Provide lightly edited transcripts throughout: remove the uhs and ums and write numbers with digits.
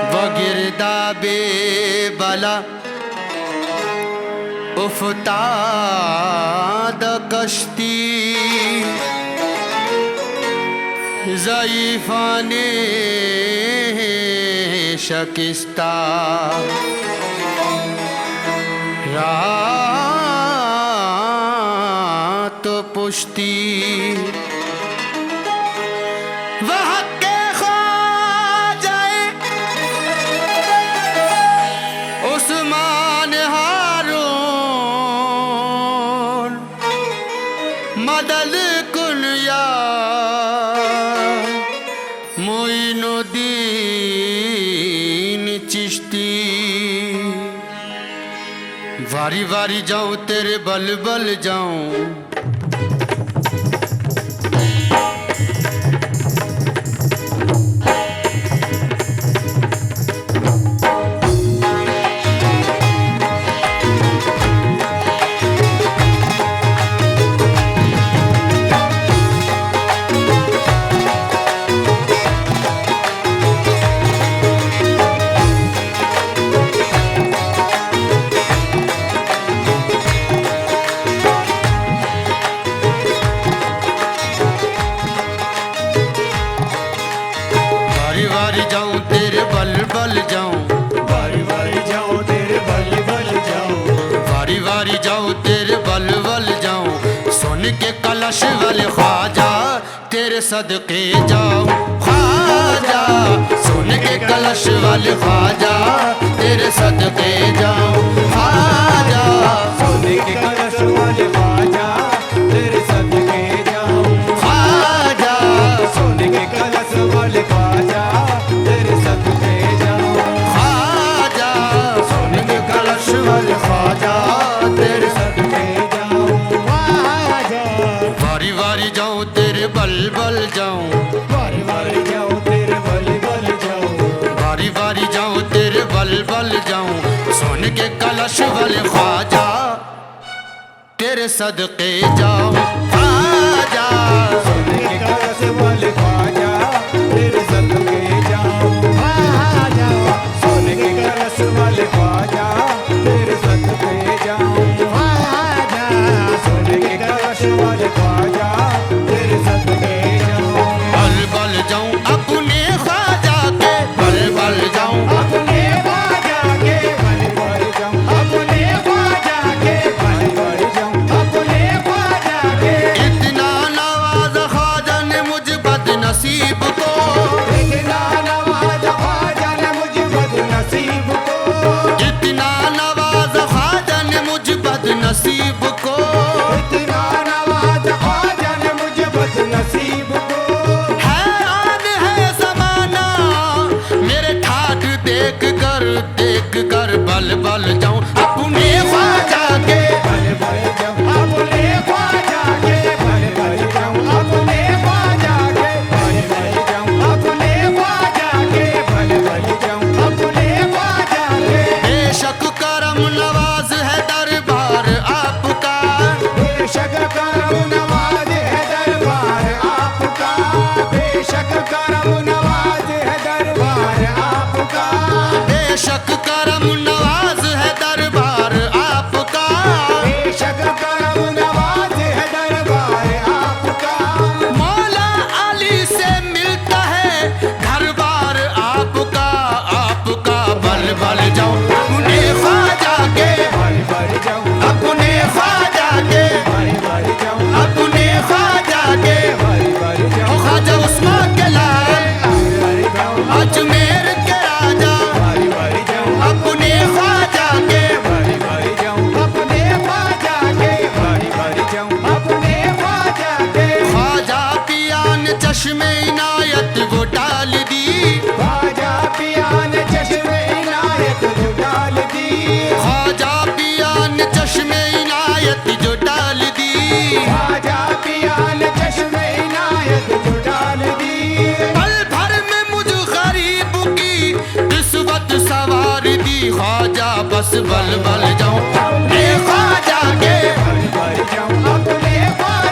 वगिरदाबे बला उफ्ताद कश्ती ज़ईफ़ाने शकिस्ता रात पुश्ती वह के खा जाए उस्मान हारून मदद कुन या मोइनुद्दीन चिश्ती। वारी वारी जाऊं तेरे बल बल जाऊं जाऊं तेरे बल बल जाऊं बारी बारी जाऊं तेरे बल बल जाऊं वारी वारी जाऊं तेरे बल बल जाऊं सुन के कलश वाले ख्वाजा तेरे सदके जाऊं ख्वाजा सुन के कलश वाले ख्वाजा तेरे सदके जाऊं ख्वाजा सुन के कलश वाले ख्वाजा तेरे सदके जाऊं ख्वाजा सुन के कलश वाले ख्वाजा तेरे सदके जाऊं ख्वाजा सुन के कलश वाले ख्वाजा तेरे सदके जाऊं ख्वाजा वारी वारी जाऊं तेरे बल बल जाऊं बारी बारी जाऊं तेरे बल बल जाऊं बारी बारी जाऊं तेरे बल बल जाऊं सुन के कलश वाले ख्वाजा तेरे सदके जाऊं ख्वाजा सुन के कलश वाले ख्वाजा तेरे सदके जाऊं ख्वाजा सुन के कलश वाले ख्वाजा तेरे सदके जाऊं ख्वाजा सुन के कलश वाले ख्वाजा तेरे सदके जाऊं बल बल जाऊं अपने ख्वाजा के बल बल जाऊं अपने ख्वाजा के बल बल जाऊं अपने ख्वाजा के बल बल जाऊं अपने ख्वाजा के इतना नवाज ख्वाजा ने मुझ बदनसीब को इतना नवाज ख्वाजा ने मुझ बदनसीब को इतना नवाज ख्वाजा ने मुझ बदनसीब को इतना नवाज ख्वाजा ने मुझ बदनसीब को हैरान है ज़माना मेरे ठाठ देख कर बल बल जाऊं अपने ख्वाजा के बल बल जाऊं अपने ख्वाजा के बल बल जाऊं अपने ख्वाजा के बल बल जाऊं अपने ख्वाजा के बल बल जाऊं अपने ख्वाजा के बेशक करम नवाज है दरबार आपका बेशक करम नवाज है दरबार आपका बेशक करम नवाज है दरबार आपका बेशक करम नवाज है दरबार आपका बेशक करम नवाज है दरबार आपका मौला अली से मिलता है घर बार आपका आपका बल बल जाऊं अपने ख्वाजा के बल बल जाऊं अपने ख्वाजा के बल बल जाऊं अपने ख्वाजा के बल बल जाऊं ख्वाजा उस्मान के लाल बल जाऊं अजमेर के राजा बल बल जाऊं अपने ख्वाजा के बल बल जाऊं अपने ख्वाजा के बल बल जाऊं अपने ख्वाजा के ख्वाजा पिया ने चश्मे इनायत वो डाल दी ख्वाजा पिया ने चश्मे इनायत जो डाल दी ख्वाजा पिया ने चश्मे इनायत जो डाल दी ख्वाजा पिया ने चश्मे इनायत जो डाल दी पल भर में मुझ गरीब की किस्मत सवार दी ख्वाजा बस बल बल जाऊं अपने ख्वाजा के बल बल जाऊं अपने ख्वाजा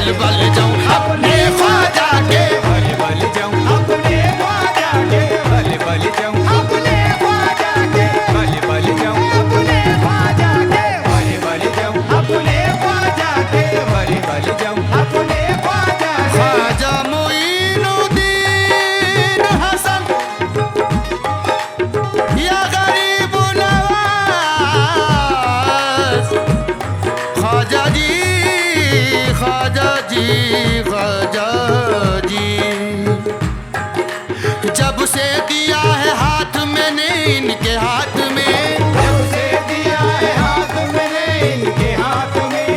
बल बल जाऊं अपने ख्वाजा के बल बल जाऊं अपने ख्वाजा के बल बल जाऊं अपने ख्वाजा के बल बल जाऊं अपने ख्वाजा के बल बल जाऊं अपने ख्वाजा के बल बल जाऊं अपने ख्वाजा के ख्वाजा मोइनुद्दीन हसन या गरीब नवाज ख्वाजा जी ख्वाजा जी ख्वाजा जी जब से दिया है हाथ मैंने इनके हाथ में जब से दिया है हाथ मैंने इनके हाथ में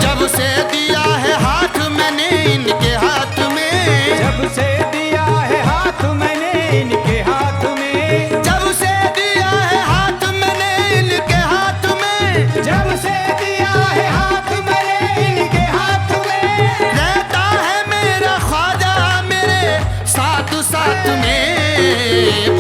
जब से दिया है हाथ मैंने इनके हाथ में जब से दिया है हाथ मैंने इनके हाथ में जब से दिया है हाथ मैंने इनके हाथ में जब से दिया है हाथ मैंने इनके हाथ में रहता है मेरा ख्वाजा मेरे साथ साथ में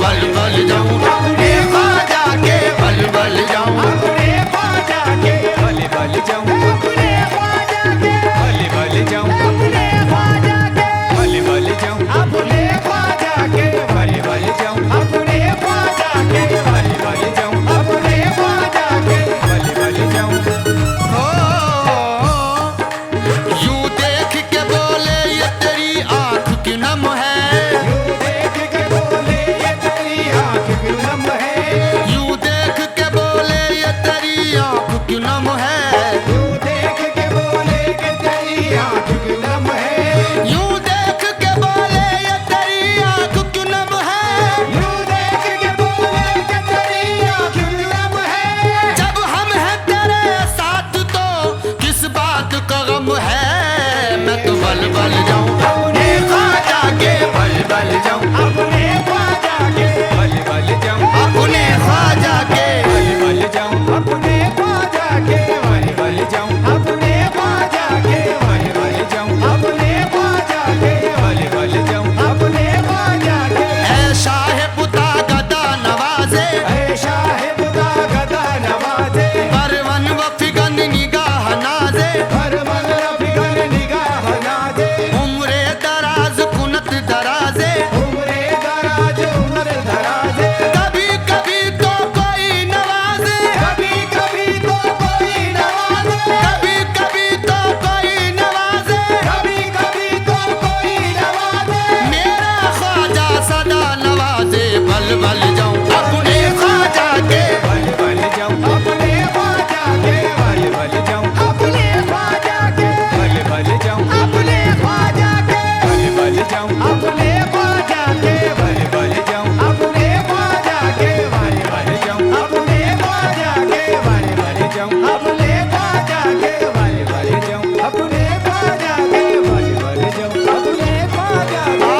बल बल जाऊं अपने ख्वाजा के बल बल जाऊं अपने ख्वाजा के बल बल जाऊं अपने ख्वाजा के बल बल जाऊं अपने ख्वाजा के बल बल जाऊं अपने ख्वाजा के बल बल जाऊं अपने ख्वाजा के बल बल जाऊं अपने ख्वाजा के बल बल जाऊं हो यूं देख के बोले ये तेरी आंख की नम है यूं देख के बोले ये तेरी आंख की नम है यूं देख के बोले ये तेरी आंख की नम है यूं देख के बोले कि तेरी आंख की नम है यूं देख के बोले ये तेरी आंख की नम है यूं देख के बोले कि तेरी आंख की नम है जब हम हैं तेरे साथ तो किस बात का गम है मैं तो बल बल जाऊं अपने ख्वाजा के बल बल जाऊं अपने ख्वाजा के बल बल जाऊं अपने ख्वाजा के बल बल जाऊं अपने ख्वाजा के बल बल जाऊं अपने ख्वाजा के बल बल जाऊं अपने ख्वाजा के बल बल जाऊं अपने ख्वाजा के ऐ शाह पुता गदा नवाजे ऐ शाह खुदा गदा नवाजे परवन व फिगन निगाह नाजे फरमान रफिकन निगाह नाजे उम्रे दराज कुनत दराजे उम्रे दराज उम्र दराजे कभी कभी तो कोई नवाजे कभी कभी तो कोई नवाजे कभी कभी तो कोई नवाजे कभी कभी तो कोई नवाजे मेरा ख्वाजा सदा नवाजे बल बल जाऊं अपने ख्वाजा के बल बल जाऊं अपने ख्वाजा के बल बल जाऊं अपने ख्वाजा के बल बल जाऊं अपने ख्वाजा के बल बल जाऊं अपने ख्वाजा के बल बल जाऊं अपने ख्वाजा के बल बल जाऊं अपने ख्वाजा के बल बल जाऊं अपने ख्वाजा के बल बल जाऊं अपने ख्वाजा के बल बल जाऊं अपने ख्वाजा के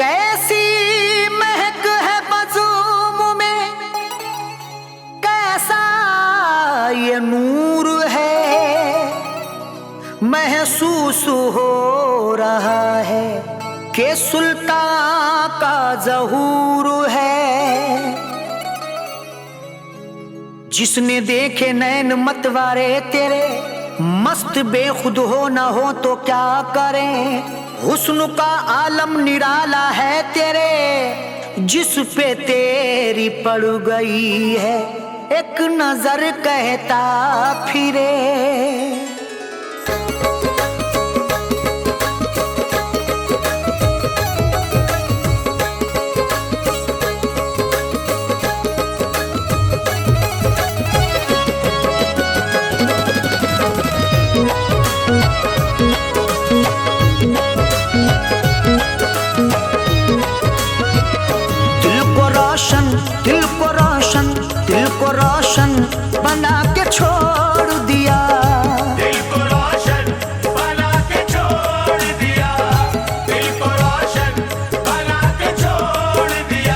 कैसी महक है बज़ूम में कैसा ये नूर है महसूस हो रहा है कि सुल्तान का ज़हूर है जिसने देखे नैन मतवारे तेरे मस्त बेखुद हो ना हो तो क्या करें हुस्न का आलम निराला है तेरे जिस पे तेरी पड़ गई है एक नजर कहता फिरे दिल को रोशन बना के छोड़ दिया दिल को रोशन बना के छोड़ दिया दिल को रोशन बना के छोड़ दिया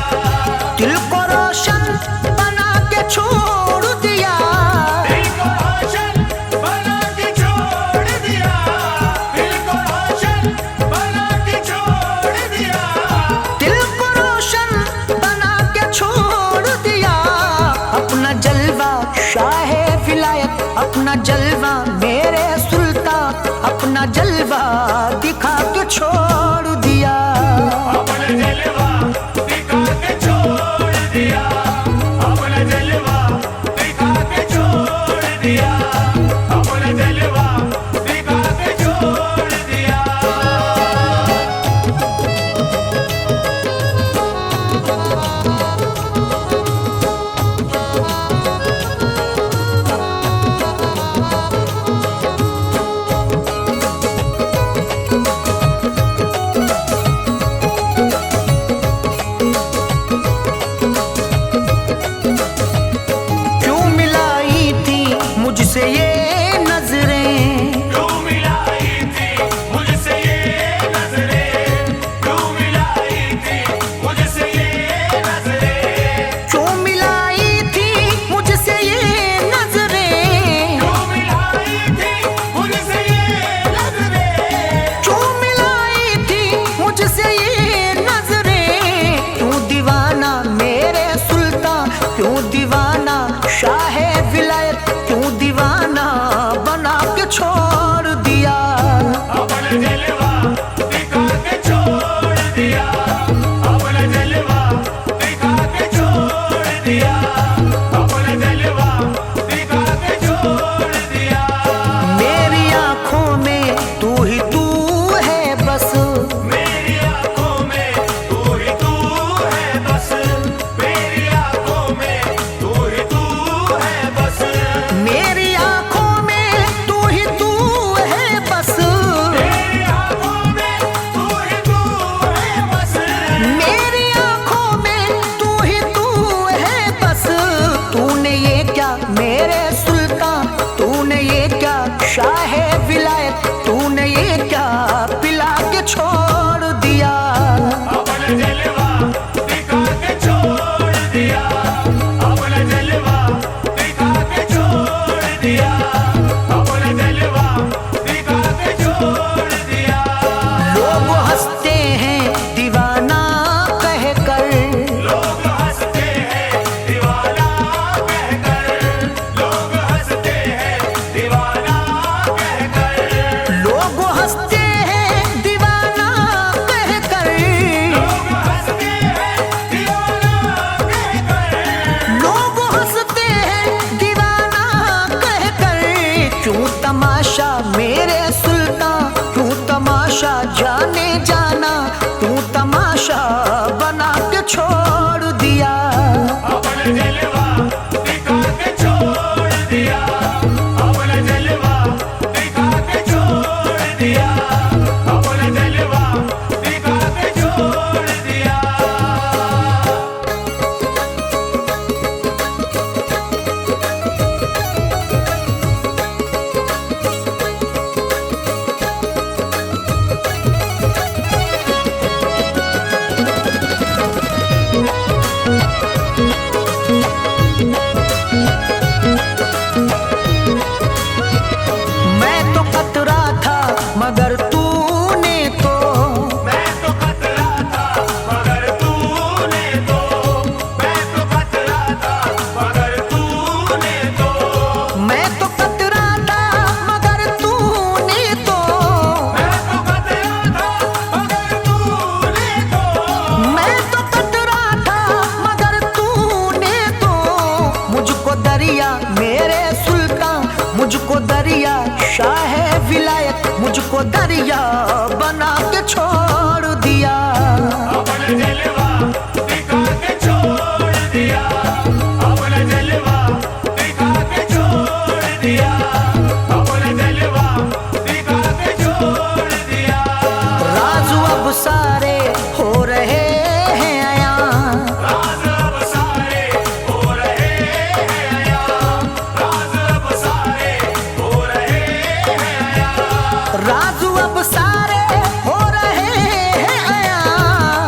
जाने जाना तू तमाशा बना के छोड़ दिया। अपना जलवा दिखा के छोड़ दिया, अपना जलवा दिखा के छोड़ दिया, अपना जलवा दिखा के छोड़ दिया। मैं तो कतरा था मगर तूने तो, मैं तो खतरा था मगर तूने तो, मैं तो खतरा था मगर तूने तो, मैं तो कतरा था मगर तूने तो, मैं तो खतरा था मगर तूने तो, मैं तो कतरा था मगर तूने तो, मुझको दरिया मेरे सुल्तान, मुझको दरिया शाह विलायत, मुझको दरिया बना के छोड़ दिया। अपना जलवा दिखा के छोड़ दिया, अपना जलवा दिखा के छोड़ दिया, अपना जलवा दिखा के छोड़ दिया। राज अब सारे हो रहे हैं आया, राज अब सारे हो रहे हैं आया, राज अब सारे हो रहे हैं आया, राज अब सारे हो रहे हैं आया,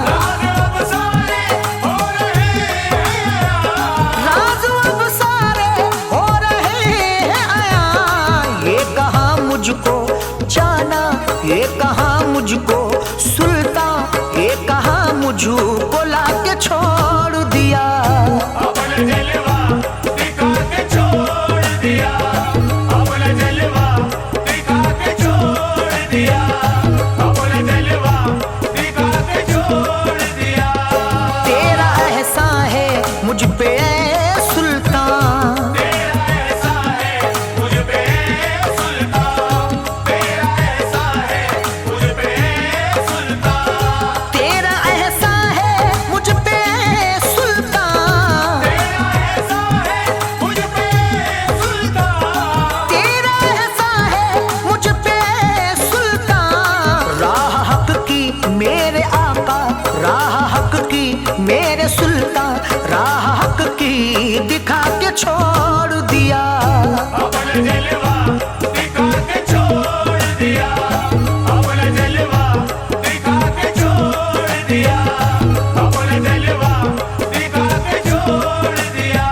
राज अब सारे हो रहे हैं आया, राज अब सारे हो रहे हैं आया। ये कहा मुझको जाना, ये कहा मुझको सुल्तान, ये कहा मुझको लाके छोड़ दिया। अपना जलवा दिखा के छोड़ दिया, अपना जलवा दिखा के छोड़ दिया, अपना जलवा दिखा के छोड़ दिया। तेरा एहसान है मुझ पे ऐ सुल्तान, तेरा ऐसा है मुझ पे सुल्तान, तेरा ऐसा है मुझ पे सुल्तान, तेरा एहसान है मुझ पे ऐ सुल्तान, तेरा ऐसा है मुझ पे सुल्तान, तेरा एहसान है मुझ पे ऐ सुल्तान। राह हक की मेरे आका, राह हक की मेरे सुल्तान, राह हक की दिखा के छोड़ दिया। अपना जलवा दिखा के छोड़ दिया, अपना जलवा दिखा के छोड़ दिया, अपना जलवा दिखा के छोड़ दिया।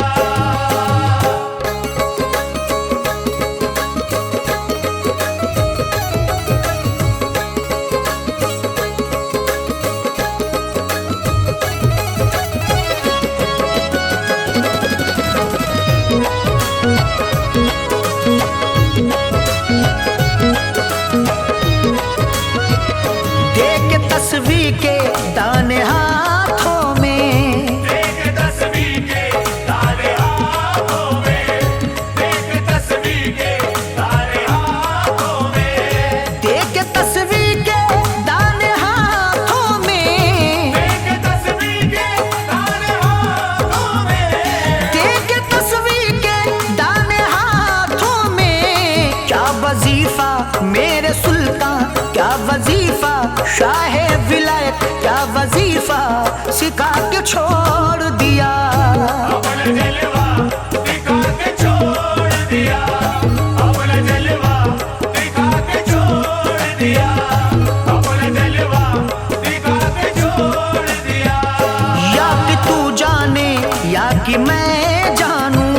देख तस्वीर के दाने हाथों में, देख तस्वीर के तारे हाथों में, देख तस्वीर के तारे हाथों में, देख तस्वीर के दाने हाथों में, देख तस्वीर के तारे हाथों में, देख तस्वीर के दाने हाथों में। क्या वजीफा मेरे सुल्तान, क्या वजीफा शाह विलायत, क्या वजीफा सिखा के छोड़ दिया। अपना जलवा दिखा के छोड़ दिया, अपना जलवा दिखा के छोड़ दिया, अपना जलवा दिखा के छोड़ दिया। या कि तू जाने या कि मैं जानूं,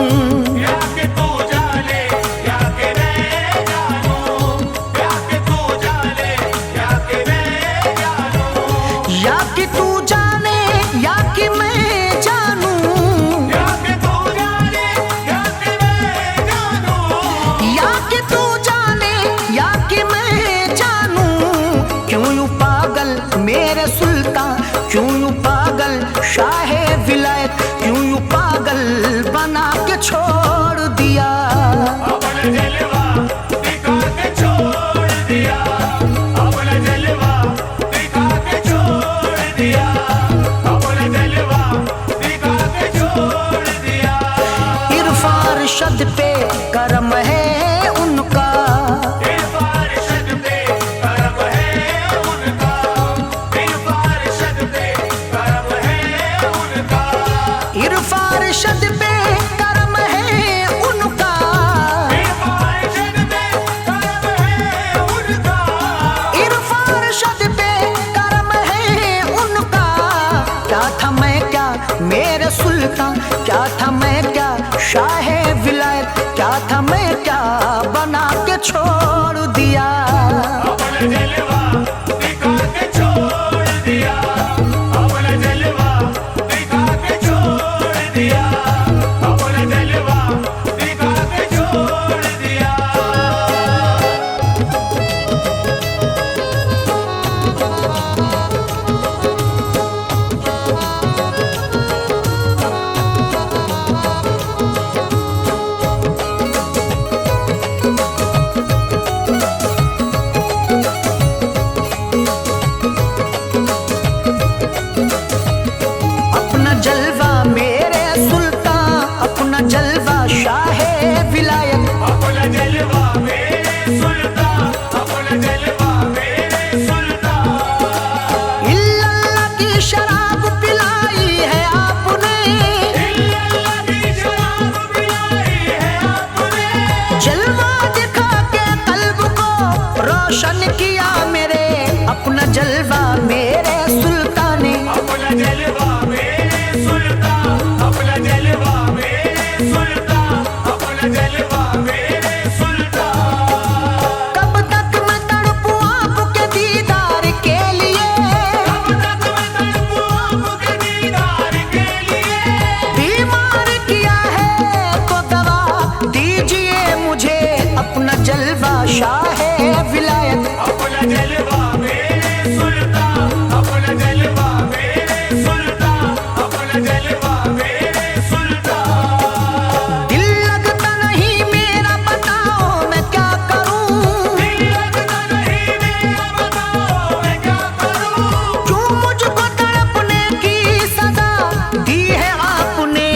या कि तू जाने या कि मैं जानूं, या कि तू जाने या कि मैं जानूं, या कि तू जाने या कि मैं छोड़ दिया। अपना जलवा दिखा के छोड़ दिया, अपना जलवा दिखा के छोड़ दिया, अपना जलवा दिखा के छोड़ दिया। अपना जलवा मेरे सुल्तान, अपना जलवा शाहे विलायत, अपना जलवा मेरे सुल्तान, अपना जलवा मेरे सुल्तान। इल्लल्लाह की शराब पिलाई है आपने, इल्लल्लाह की शराब पिलाई है आपने, जलवा दिखा के कल्ब को रोशन किया मेरे। अपना जलवा मेरे सुल्तानी, अपना जलवा मेरे सुल्तान, अपना जलवा मेरे सुल्तान, अपना जलवा मेरे सुल्तान। कब तक मैं तड़पूं आपके दीदार के लिए, कब तक मैं तड़पूं आपके दीदार के लिए, बीमार किया है तो दवा दीजिए मुझे। अपना जलवा शाहे विलायत, अपना जलवा मेरे सुल्तान, अपना जलवा मेरे सुल्तान, अपना जलवा मेरे सुल्तान। दिल लगता नहीं मेरा, बताओ मैं क्या करूं, दिल लगता नहीं मेरा, बताओ मैं क्या करूं। क्यों मुझको तड़पने की सजा दी है आपने।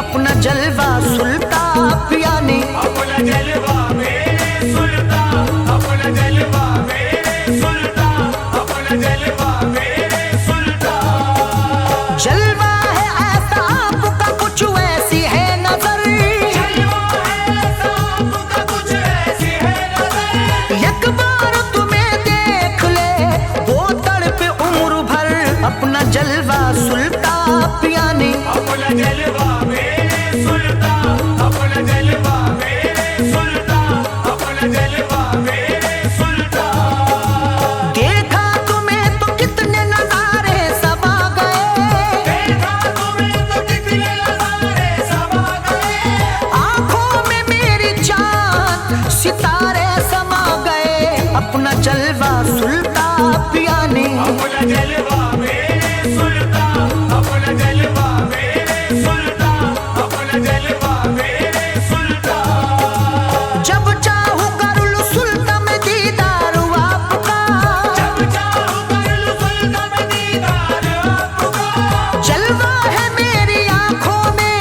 अपना जलवा सुल्तान पिया ने, अपना जलवा मेरे सुल्तान, अपना जलवा मेरे सुल्तान, अपना जलवा मेरे सुल्तान। जलवा है ऐसा आपका कुछ वैसी है नजर, जलवा है ऐसा आपका कुछ ऐसी है नजर, एक बार तुम्हें देख ले वो तड़पे उम्र भर। अपना जलवा सुल्तान पिया ने, अपना जलवा मेरे सुल्तान, अपना जलवा मेरे सुल्तान, अपना जलवा मेरे सुल्तान। देखा तुम्हें तो कितने नजारे समा गए, देखा तुम्हें तो कितने नजारे समा गए, आंखों में मेरी चांद सितारे समा गए। अपना जलवा सुल्तान पिया ने, अपना जलवा मेरे सुल्तान, अपना जलवा मेरे सुल्तान, अपना जलवा मेरे सुल्तान। जब चाहूं कर लूं सुल्तान में दीदार आपका, जब चाहूं कर लूं सुल्तान में दीदार आपका, जलवा है मेरी आंखों में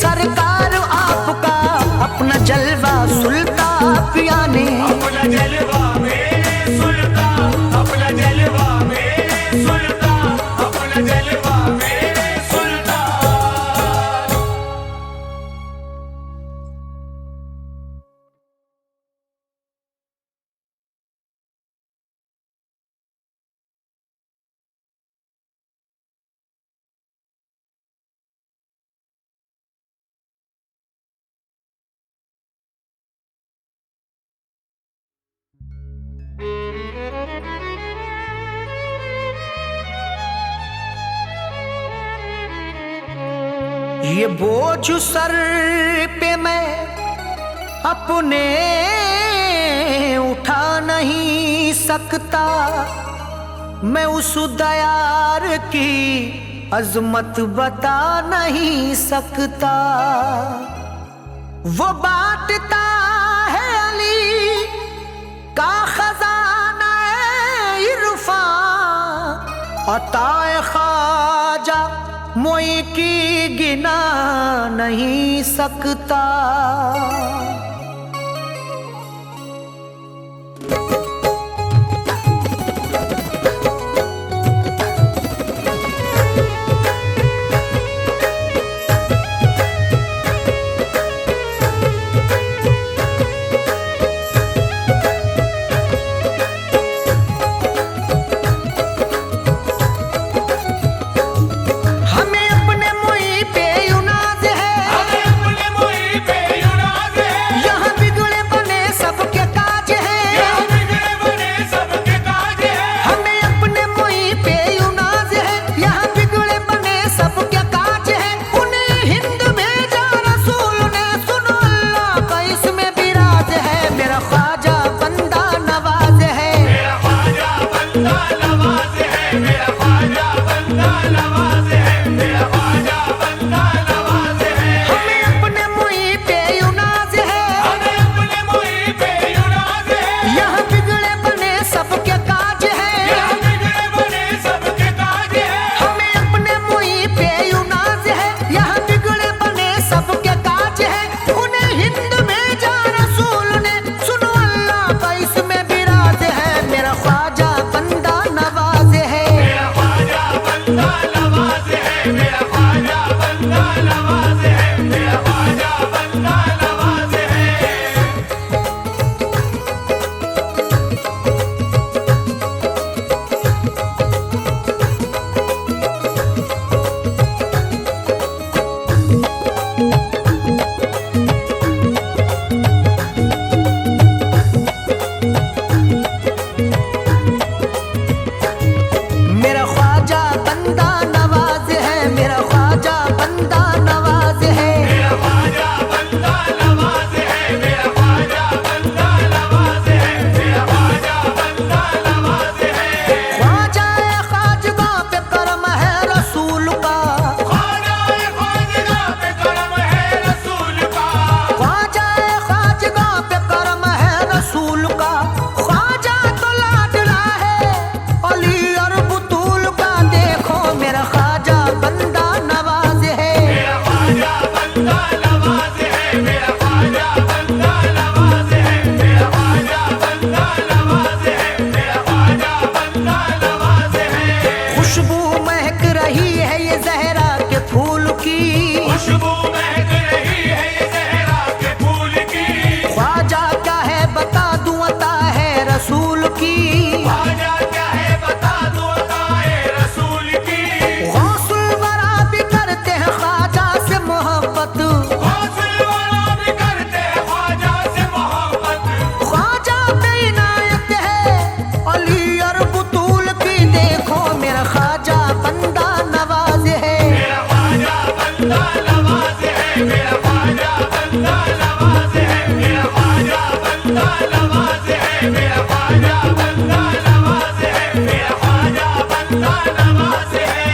सरकार आपका। अपना जलवा सुल्तान पिया ने, अपना जलवा मेरे सुल्तान, अपना जलवा मेरे सुल्तान, अपना जलवा मेरे सुल्तान। ये बोझ सर पे मैं अपने उठा नहीं सकता, मैं उस दयार की अजमत बता नहीं सकता। वो बांटता है अली का खजाना इरफान, अताए ख्वाजा मोई की गिना नहीं सकता। बंदा नवाज है, मेरा ख्वाजा बंदा नवाज है, मेरा ख्वाजा बंदा नवाज है। मेरा ख्वाजा बंदा नवाज है, मेरा ख्वाजा बंदा नवाज है। मेरा ख्वाजा बंदा नवाज है, मेरा ख्वाजा बंदा नवाज है, मेरा ख्वाजा बंदा नवाज है। ख्वाजा खाजगा पे करम है रसूल का, ख्वाजा खाजगा पे करम है रसूल का, ख्वाजा खाजगा पे करम है रसूल का। ख्वाजा तो लाडला है अली और बुतूल का, देखो मेरा ख्वाजा बंदा नवाज है। मेरा ख्वाजा बंदा नवाज है, मेरा ख्वाजा बंदा नवाज है, मेरा ख्वाजा बंदा नवाज है, मेरा ख्वाजा बंदा नवाज है। खुशबू महक रही है ये जहरा के फूल की, खुशबू महक रही है ये ज़हरा के फूल की। ख्वाजा क्या है बता दूं अता है रसूल की। ख्वाजा क्या है बता दो अताए रसूल की। गौसुल वरा भी करते हैं ख्वाजा से मोहब्बत, गौसुल वाला भी करते हैं ख्वाजा से मोहब्बत। ख्वाजा पे इनायत है अली और बुतूल की, देखो मेरा ख्वाजा बंदा नवाज है। मेरा ख्वाजा बंदा नवाज है, मेरा ख्वाजा बंदा नवाज है, मेरा ख्वाजा बंदा नवाज है, मेरा ख्वाजा बंदा नवाज है, मेरा ख्वाजा बंदा नवाज है।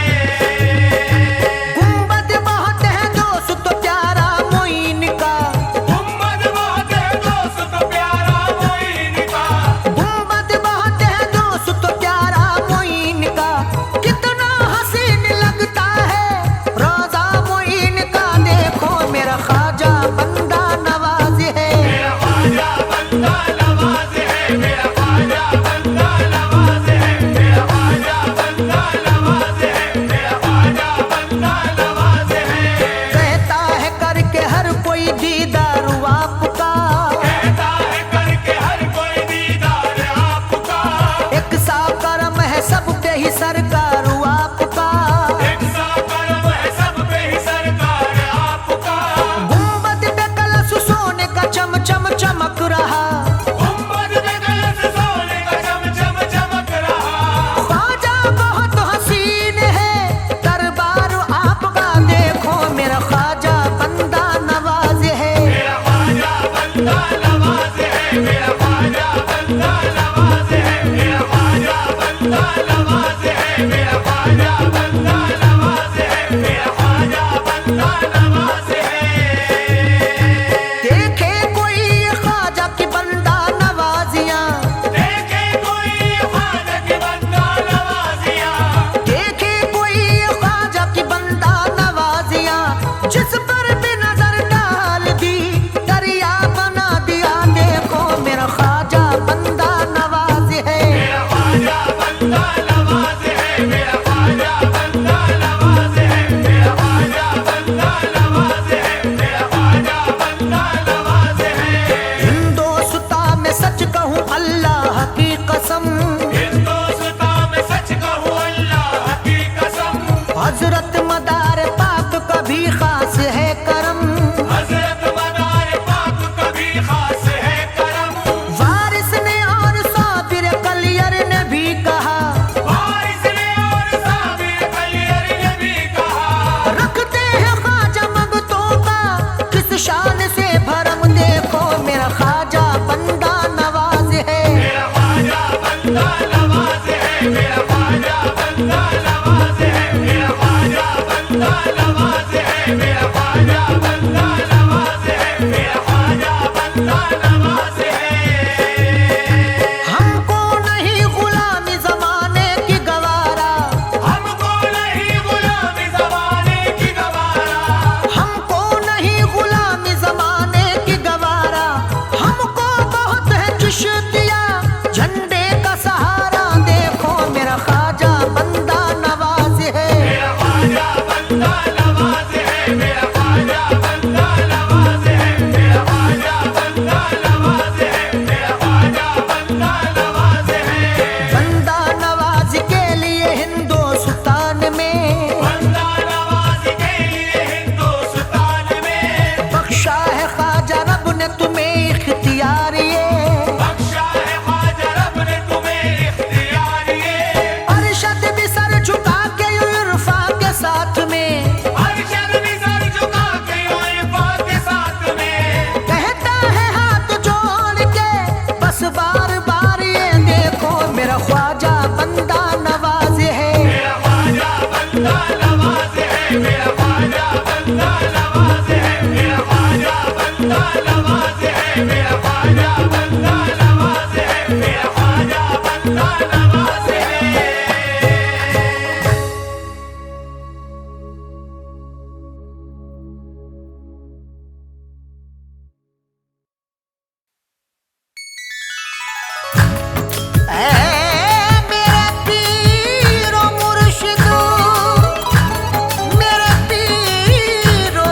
गुंबद बहुत है दोस्त प्यारा मोइन का, गुंबद बहुत है दोस्त प्यारा मोइन का। गुंबद बहुत है दोस्त प्यारा मोइन का। कितना हसीन लगता है रोजा मोइन का, देखो मेरा ख्वाजा बंदा नवाज है। मेरा ख्वाजा बंदा नवाज है, मेरा ख्वाजा बंदा नवाज है, मेरा ख्वाजा बंदा नवाज है, मेरा ख्वाजा बंदा नवाज है। कहता है करके हर कोई दीदार आपका, कहता है करके हर कोई दीदार आपका। एक सा करम है सब पे ही सरकार आपका। एक सा करम है सब पे ही सरकार आपका। गुंबद पे कलश सोने का चम चम चमक रहा, गुंबद में कलश सोने का चमचम चमक रहा। ख्वाजा बहुत हसीन है दरबार आपका, देखो मेरा ख्वाजा बंदा नवाज है। मेरा ख्वाजा बंदा नवाज है, मेरा ख्वाजा बंदा नवाज है, मेरा ख्वाजा बंदा नवाज है, मेरा ख्वाजा बंदा नवाज है, मेरा ख्वाजा बंदा नवाज है। देखे कोई ख्वाजा की बंदा नवाजियां, देखे कोई ख्वाजा की बंदा नवाजिया। देखे कोई ख्वाजा की बंदा नवाजियां, जिस पर भी नजर डाल दी दरिया बना दिया, देखो मेरा ख्वाजा बंदा नवाज है। मेरा ख्वाजा बंदा नवाज है, मेरा ख्वाजा बंदा नवाज है, मेरा ख्वाजा बंदा नवाज है, मेरा ख्वाजा बंदा नवाज है। हिंदोस्ता में सच कहूँ अल्लाह की कसम, हिंदुस्तां में सच कहूँ अल्लाह की कसम। हजरत मदार पाक कभी खास है करम। हजरत मदार पाक कभी खास है करम। वारिस ने और साबिर कलियर ने भी कहा, वारिस ने और साबिर कलियर ने भी कहा। रखते हैं ख्वाजा मगतों का किस शान से भरम, देखो मेरा ख्वाजा बंदा नवाज है। मेरा ख्वाजा बंदा नवाज है, मेरा ख्वाजा बंदा नवाज है, मेरा ख्वाजा ये बख्शा है ख्वाजा रब ने तुम्हें इख्तियार ये। अरशद भी सर झुका के इरफा के साथ में अरशद भी सर झुका के इरफा के साथ में कहता है हाथ जोड़ के बस बार बार ये देखो मेरा ख्वाजा बंदा नवाज है। मेरा ख्वाजा बंदा नवाज है, मेरा ख्वाजा बंदा नवाज है, मेरा ख्वाजा बंदा नवाज है, मेरा ख्वाजा बंदा नवाज है, मेरा ख्वाजा बंदा नवाज है। मेरे पीरो मुर्शिदो, मेरे पीरो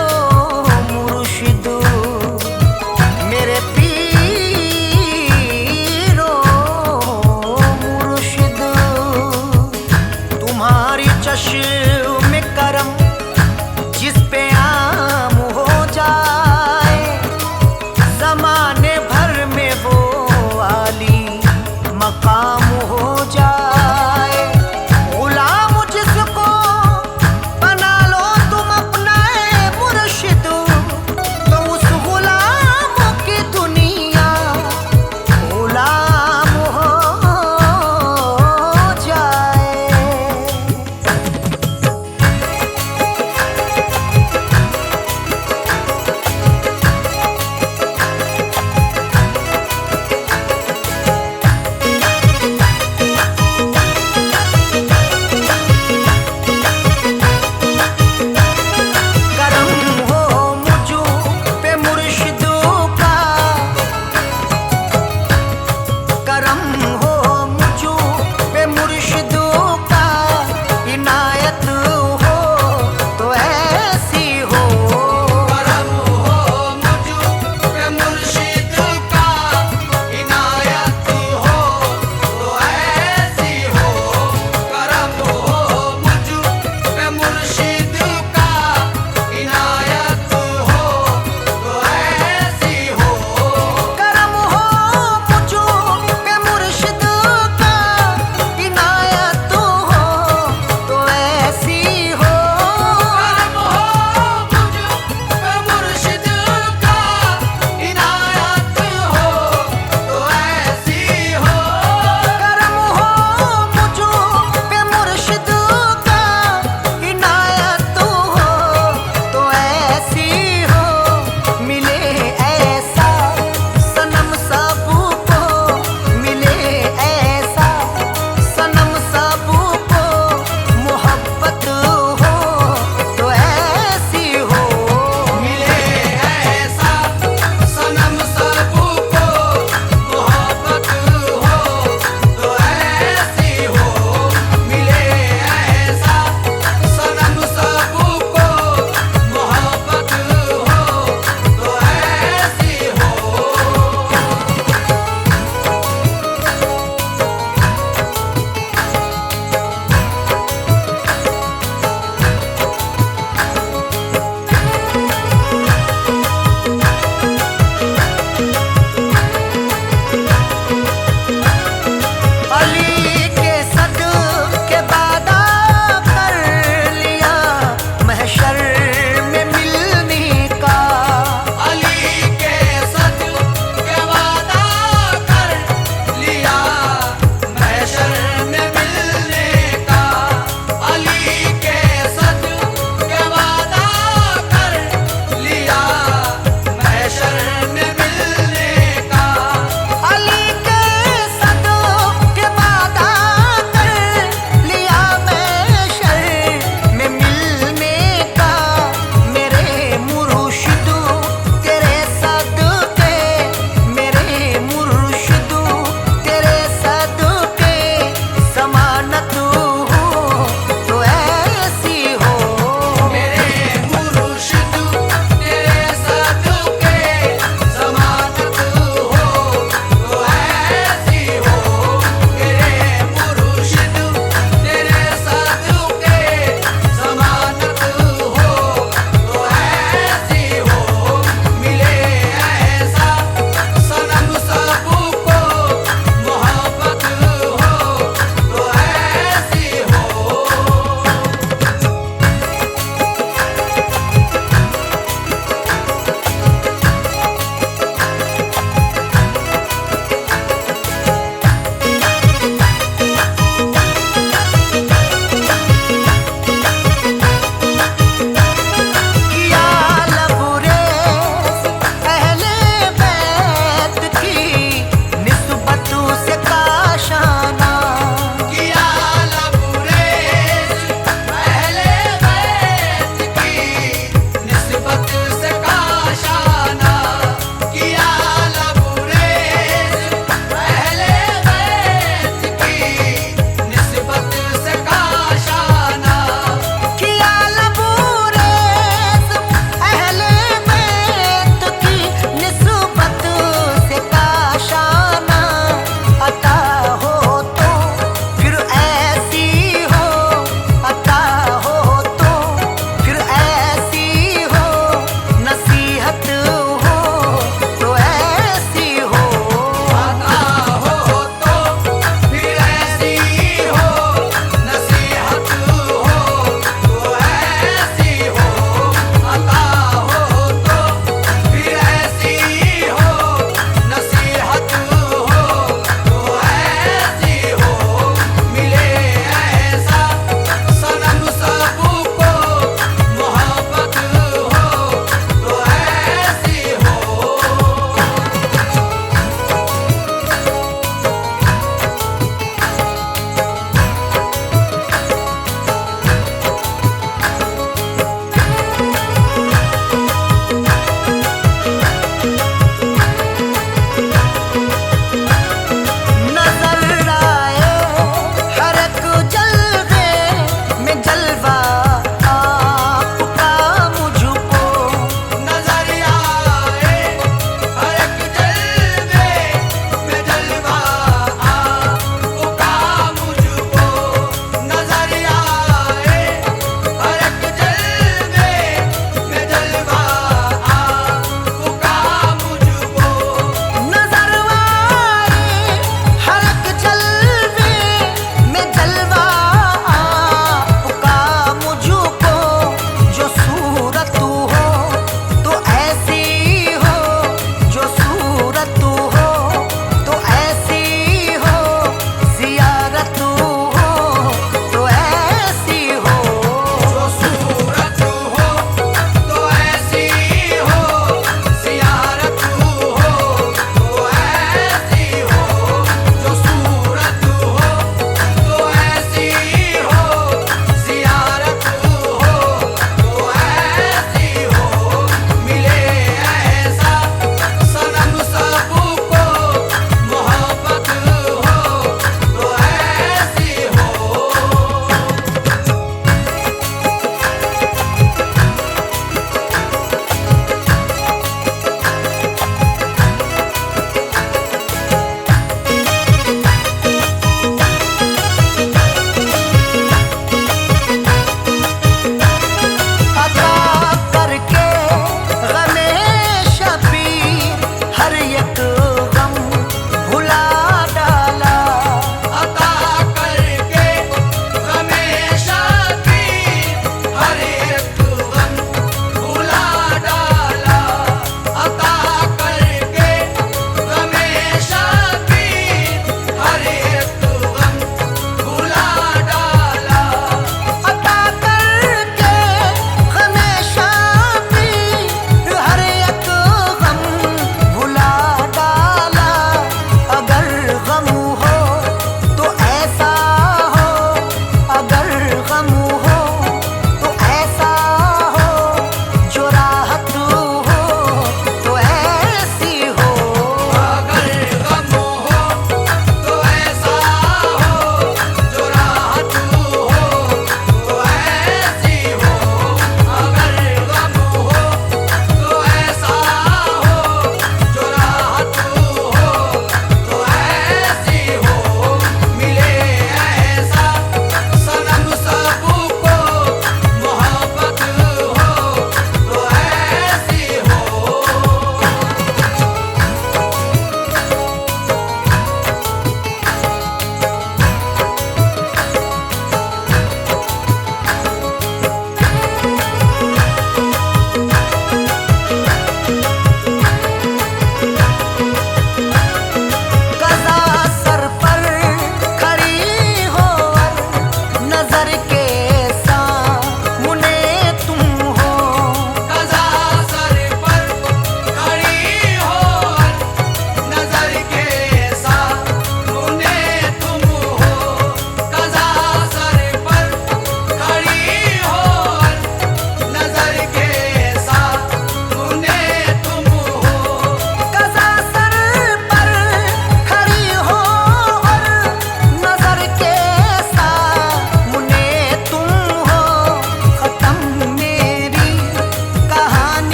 मुर्शिदो, मेरे पीरो मुर्शिदो, तुम्हारी चश्म करम जिस पे आम हो जाए ज़माने भर में वो आली मकाम हो जाए। गुलाम जिसको बना लो तुम अपना मुर्शिद तो उस गुलाम की दुनिया गुलाम हो जाए।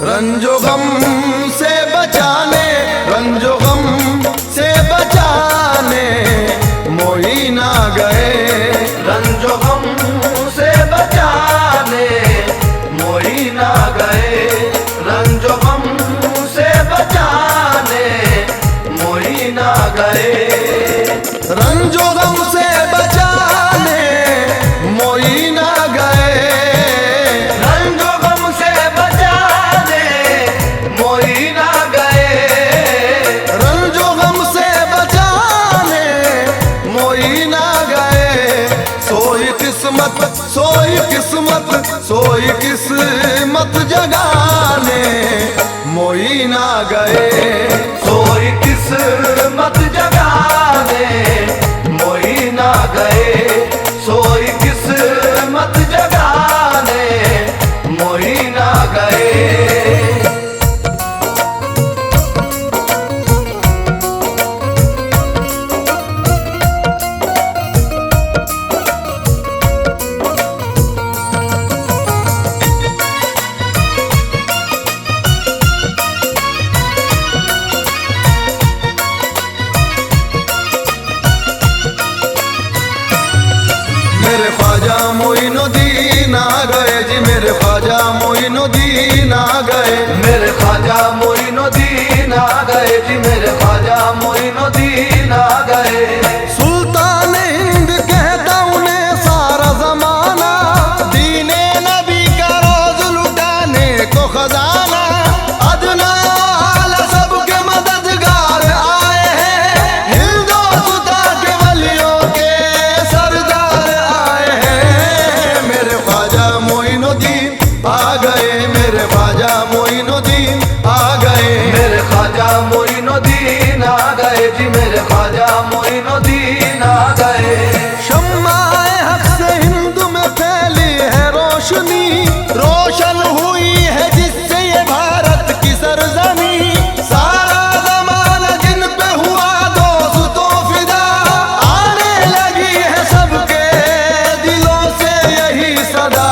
रंजो गम से बचाने, रंजो गम से बचाने मोही ना गए, रंजो गम से बचाने मोही ना गए, रंजो गम से बचाने मोही ना गए, रंजो गम से बचाने मोही ना गए, रंजो गम से बचाने मोही ना गए, रंजो गम से बचाने मोही ना गए, सोई किस्मत सोई किस्मत सोई किस्मत जगाने मोही ना गए, सोई किस्मत जगाने मोही ना गए, सोई किस्मत जगाने मोही ना गए। मेरे ख्वाजा मोइनुद्दीन आ गए जी, मेरे ख्वाजा मोइनुद्दीन आ गए, मेरे ख्वाजा मोइनुद्दीन आ गए जी, मेरे ख्वाजा मोइनुद्दीन आ गए, सुल्तान हिंद कहता उन्हें सारा जमाना, दीने नबी का रोज लुटाने को खजाना, अदना आला सबके मददगार आए हैं, हिंदोस्तां के वलियों के सरदार आए हैं, मेरे ख्वाजा मोइनुद्दीन आ गए, मेरे ख्वाजा मोइनुद्दीन आ गए, मेरे ख्वाजा मोइनुद्दीन आ गए जी, मेरे ख्वाजा मोइनुद्दीन आ गए, शम्माए हक से हिंद में फैली है रोशनी, रोशन हुई है जिससे ये भारत की सरजमी, सारा जमाना जिन पे हुआ दोस्तों फिदा, आने लगी है सबके दिलों से यही सदा,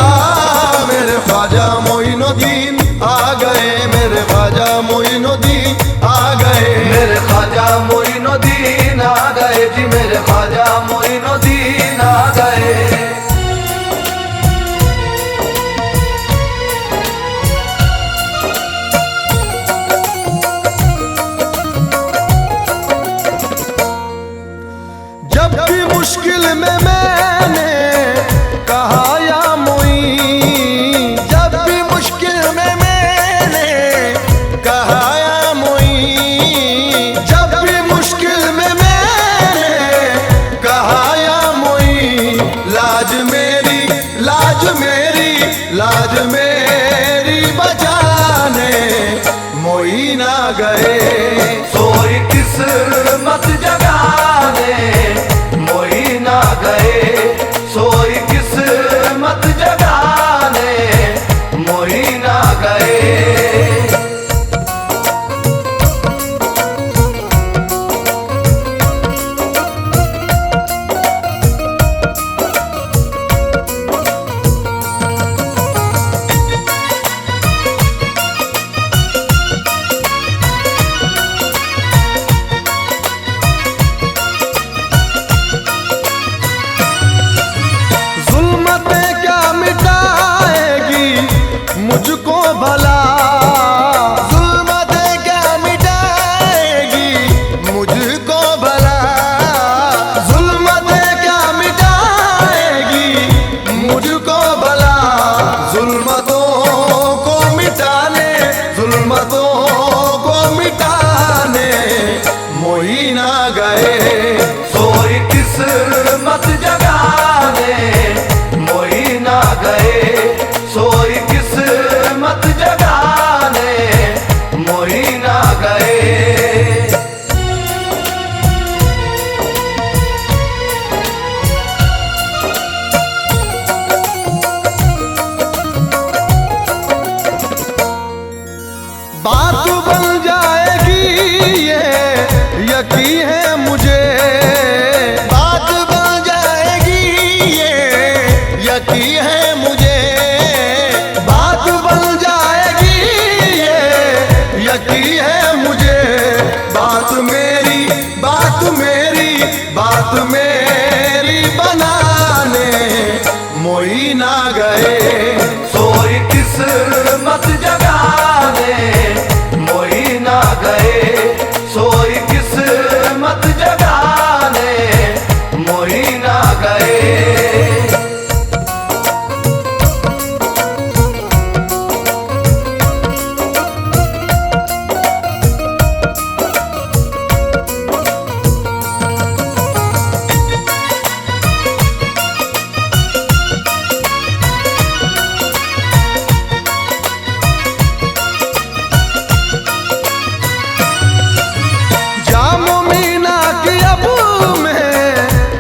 मेरे ख्वाजा मोइनुद्दीन आ गए, मेरे ख्वाजा मोइनुद्दीन आ गए, मेरे ख्वाजा मोइनुद्दीन आ गए जी, मेरे ख्वाजा मोइनुद्दीन आ गए। जब भी मुश्किल में मैंने कहा या मोई, जब भी मुश्किल में मैंने कहा या मोई, जब भी मुश्किल में मैंने कहा या मोई, लाज मेरी लाज मेरी लाज मेरी बचाने मोई ना गए, सोई किस्मत जगाने मोही ना गए, सोई किस्मत जगाने मोही ना गए। जुल्मतें क्या मिटाएगी मुझको भला, जुल्मतें क्या मिटाएगी मुझको भला, जुल्मतें क्या मिटाएगी मुझको भला, जुल्मतों को मिटाने, जुल्मतों को मिटाने मोही ना गए, सोई किस्मत जगाने मोही ना गए, सोई किस्मत जगाने मोही ना गए। गए सोई किस्मत जगाने मोई ना गए सोई किस्मत जगाने मोई ना गए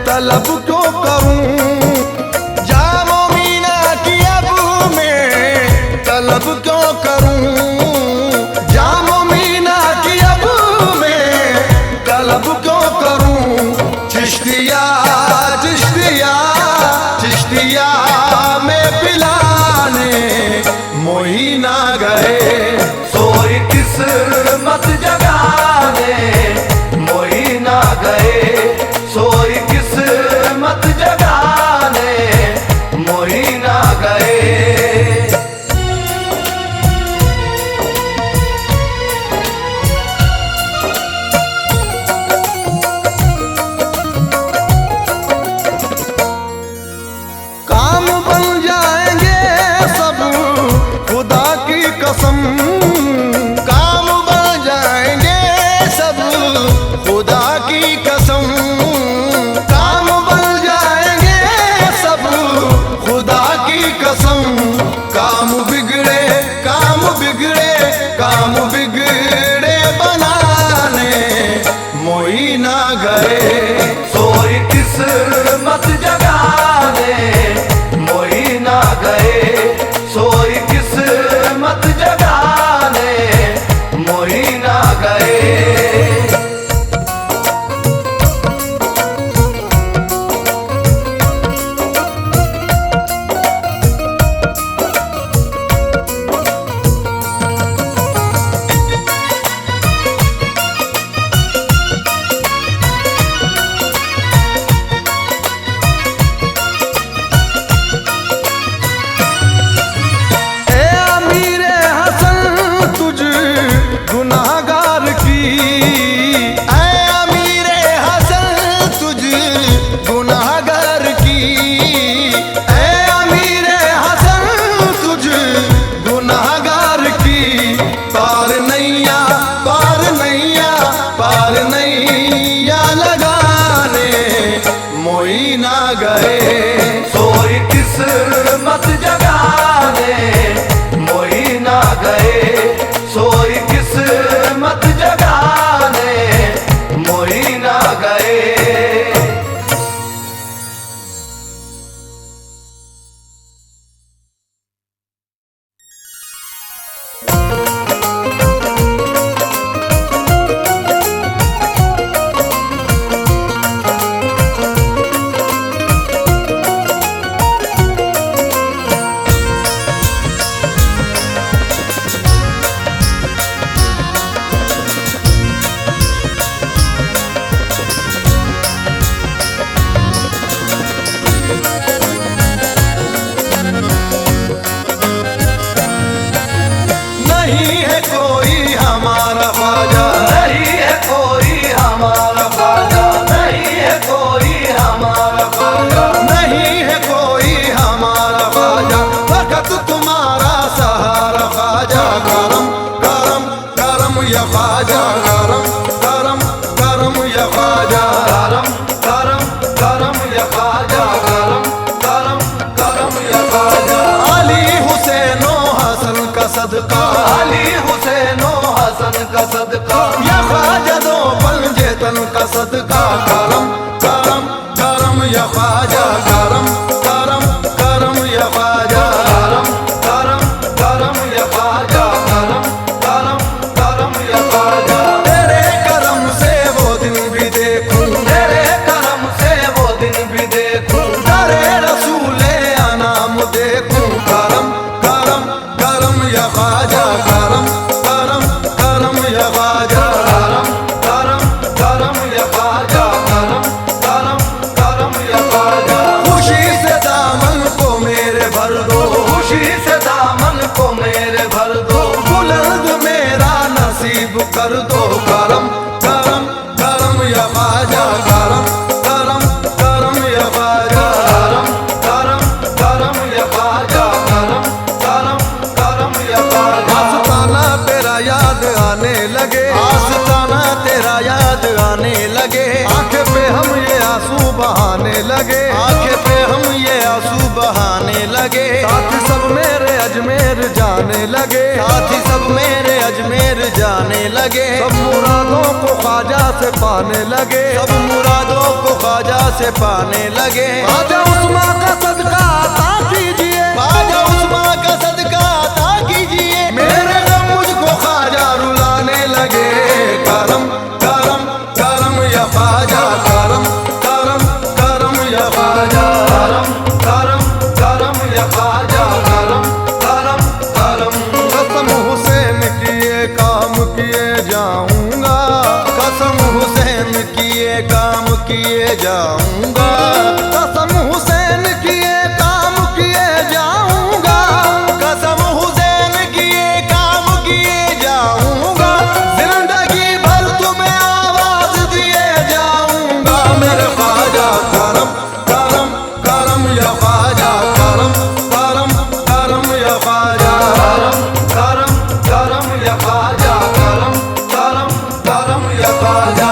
तलब क्यों करूं जामो मीना की अब मैं तलब क्यों करूं जामो मीना की अब मैं तलब क्यों करूं चिश्तिया चिश्तिया चिश्तिया में पिलाने मोही ना गए सोई किस्मत जगाने मोही ना गए सोई किस्मत जगाने मोही ना गए काम बन जाएंगे सब खुदा की कसम काम बन जाएंगे सब खुदा की कसम कसम काम बिगड़े काम बिगड़े काम बिगड़े बनाने मोई ना गए सोई किस्मत जगाने मोई ना गए सोई किस्मत जगाने मोई ना गए मोई ना गए सोई किस्मत जगाने मोई ना गए सोई किस्मत जगाने मोई ना गए या ख्वाजा करम करम करम या ख्वाजा करम करम करम या ख्वाजा करम करम करम या ख्वाजा अली हुसैनो हसन का सदका अली हुसैनो हसन का सदका या ख्वाजा दो पंजे तन का सदका करम करम करम या ख्वाजा करम करम करम या ख्वाजा करम करम करम या ख्वाजा करम करम करम या ख्वाजा तेरे करम से वो दिन भी देखूं तेरे करम से वो दिन भी देखूं तेरे रसूले अनाम देखूं करम करम करम या ख्वाजा करम करम करम या ख्वाजा करम करम करम या ख्वाजा करम करम करम या ख्वाजा खुशी से दामन को मेरे भर दो खुशी से दामन को मेरे भर दो, बुलंद मेरा नसीब कर दो। करम करम करम या ख्वाजा, करम करम करम या ख्वाजा, करम करम करम या ख्वाजा, करम करम करम या ख्वाजा। आस्ताना तेरा याद आने लगे, आस्ताना तेरा याद आने लगे, आंखें पे हम ये आंसू बहाने लगे, आंखें पे हम ये आंसू बहाने लगे। साथी सब मेरे अजमेर जाने लगे, साथी सब मेरे अजमेर जाने लगे। सब मुरादों को ख्वाजा से पाने लगे, सब मुरादों को ख्वाजा से पाने लगे। ख्वाजा उस्मा का सदका अता कीजिए, ख्वाजा उस्मा का सदका अता कीजिए। मेरे गम मुझको ख्वाजा रुलाने लगे। करम करम करम या ख्वाजा, करम करम करम या ख्वाजा, करम करम करम या ख्वाजा, करम करम करम। कसम हुसैन किए काम किए जाऊंगा, कसम हुसैन किए काम किए जाऊंगा, कसम हुसैन किए काम किए जाऊंगा, कसम हुसैन किए काम किए जाऊंगा। जिंदगी भर तुम्हें आवाज दिए जाऊंगा। मेरे ख्वाजा करम करम करम या ख्वाजा, करम करम करम या ख्वाजा, करम करम करम या ख्वाजा, करम करम करम या ख्वाजा।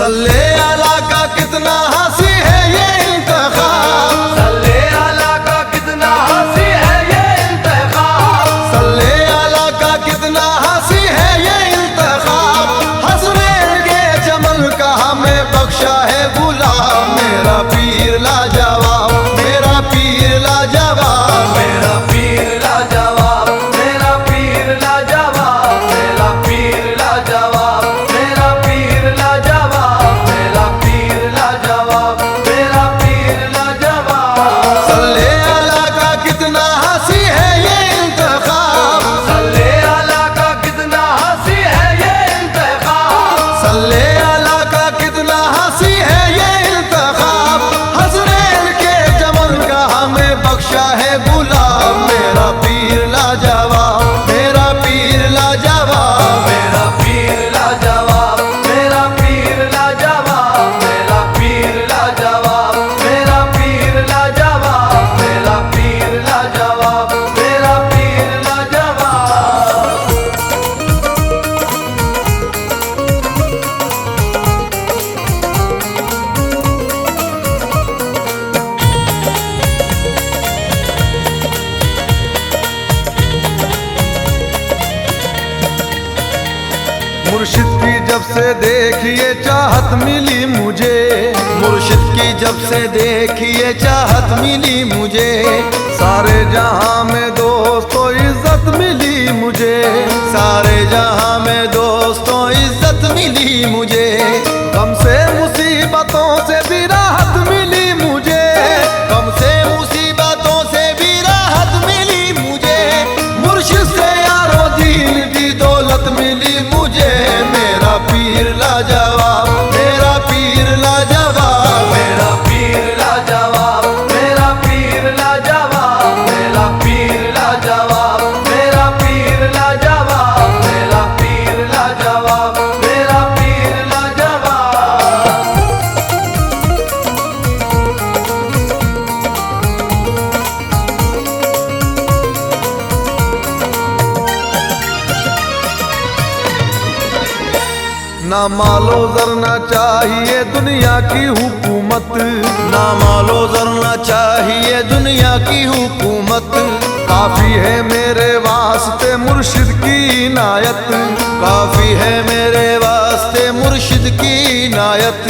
सल्ले अला का कितना हंसी है ये इंतखाब, सल्ले अला का कितना हंसी है ये इंतखाब, सल्ले अला का कितना हंसी है ये इंतखाब। हंसने के चमन का हमें बख्शा है गुलाब, मेरा पीर लाजवाब, मेरा पीर लाजवाब, मेरा पीर लाजवाब, मेरा पीर लाजवाब, मेरा पीर लाजवाब, मेरा पीर लाजवाब, मेरा पीर लाजवाब, मेरा पीर लाजवाब। सल्ले अला का कितना हंसी है ये इंतखाब, सल्ले अला का कितना हंसी है ये इंतखाब, सल्ले अला का कितना हंसी है ये इंतखाब। हसनैन के चमन का हमें बख्शा है गुलाब, मेरा पीर लाजवाब, मेरा पीर लाजवाब, मेरा पीर लाजवाब, मेरा पीर लाजवाब, मेरा पीर लाजवाब, मेरा पीर लाजवाब, मेरा पीर लाजवाब, मेरा पीर लाजवाब। मुर्शिद की जब से देखिए चाहत मिली मुझे, मुर्शिद की जब से देखिए चाहत मिली मुझे, सारे जहां में दोस्तों इज्जत मिली मुझे, सारे जहां में दोस्तों इज्जत मिली मुझे। गम से मुसीबतों से भी राहत मिली मुझे, गम से मुसीबतों से भी राहत मिली मुझे। मुर्शिद से यारो दीन की दौलत मिली मुझे, मेरा पीर लाजवाब, मेरा पीर लाजवाब, मेरा पीर लाजवाब, मेरा पीर लाजवाब, मेरा पीर लाजवाब, मेरा पीर लाजवाब, मेरा पीर लाजवाब, मेरा पीर लाजवाब। ना मालो जर ना चाहिए दुनिया की हुकूमत, ना मालो जर ना चाहिए दुनिया की हुकूमत। काफी है मेरे वास्ते मुर्शिद की इनायत, काफी है मेरे वास्ते मुर्शिद की इनायत।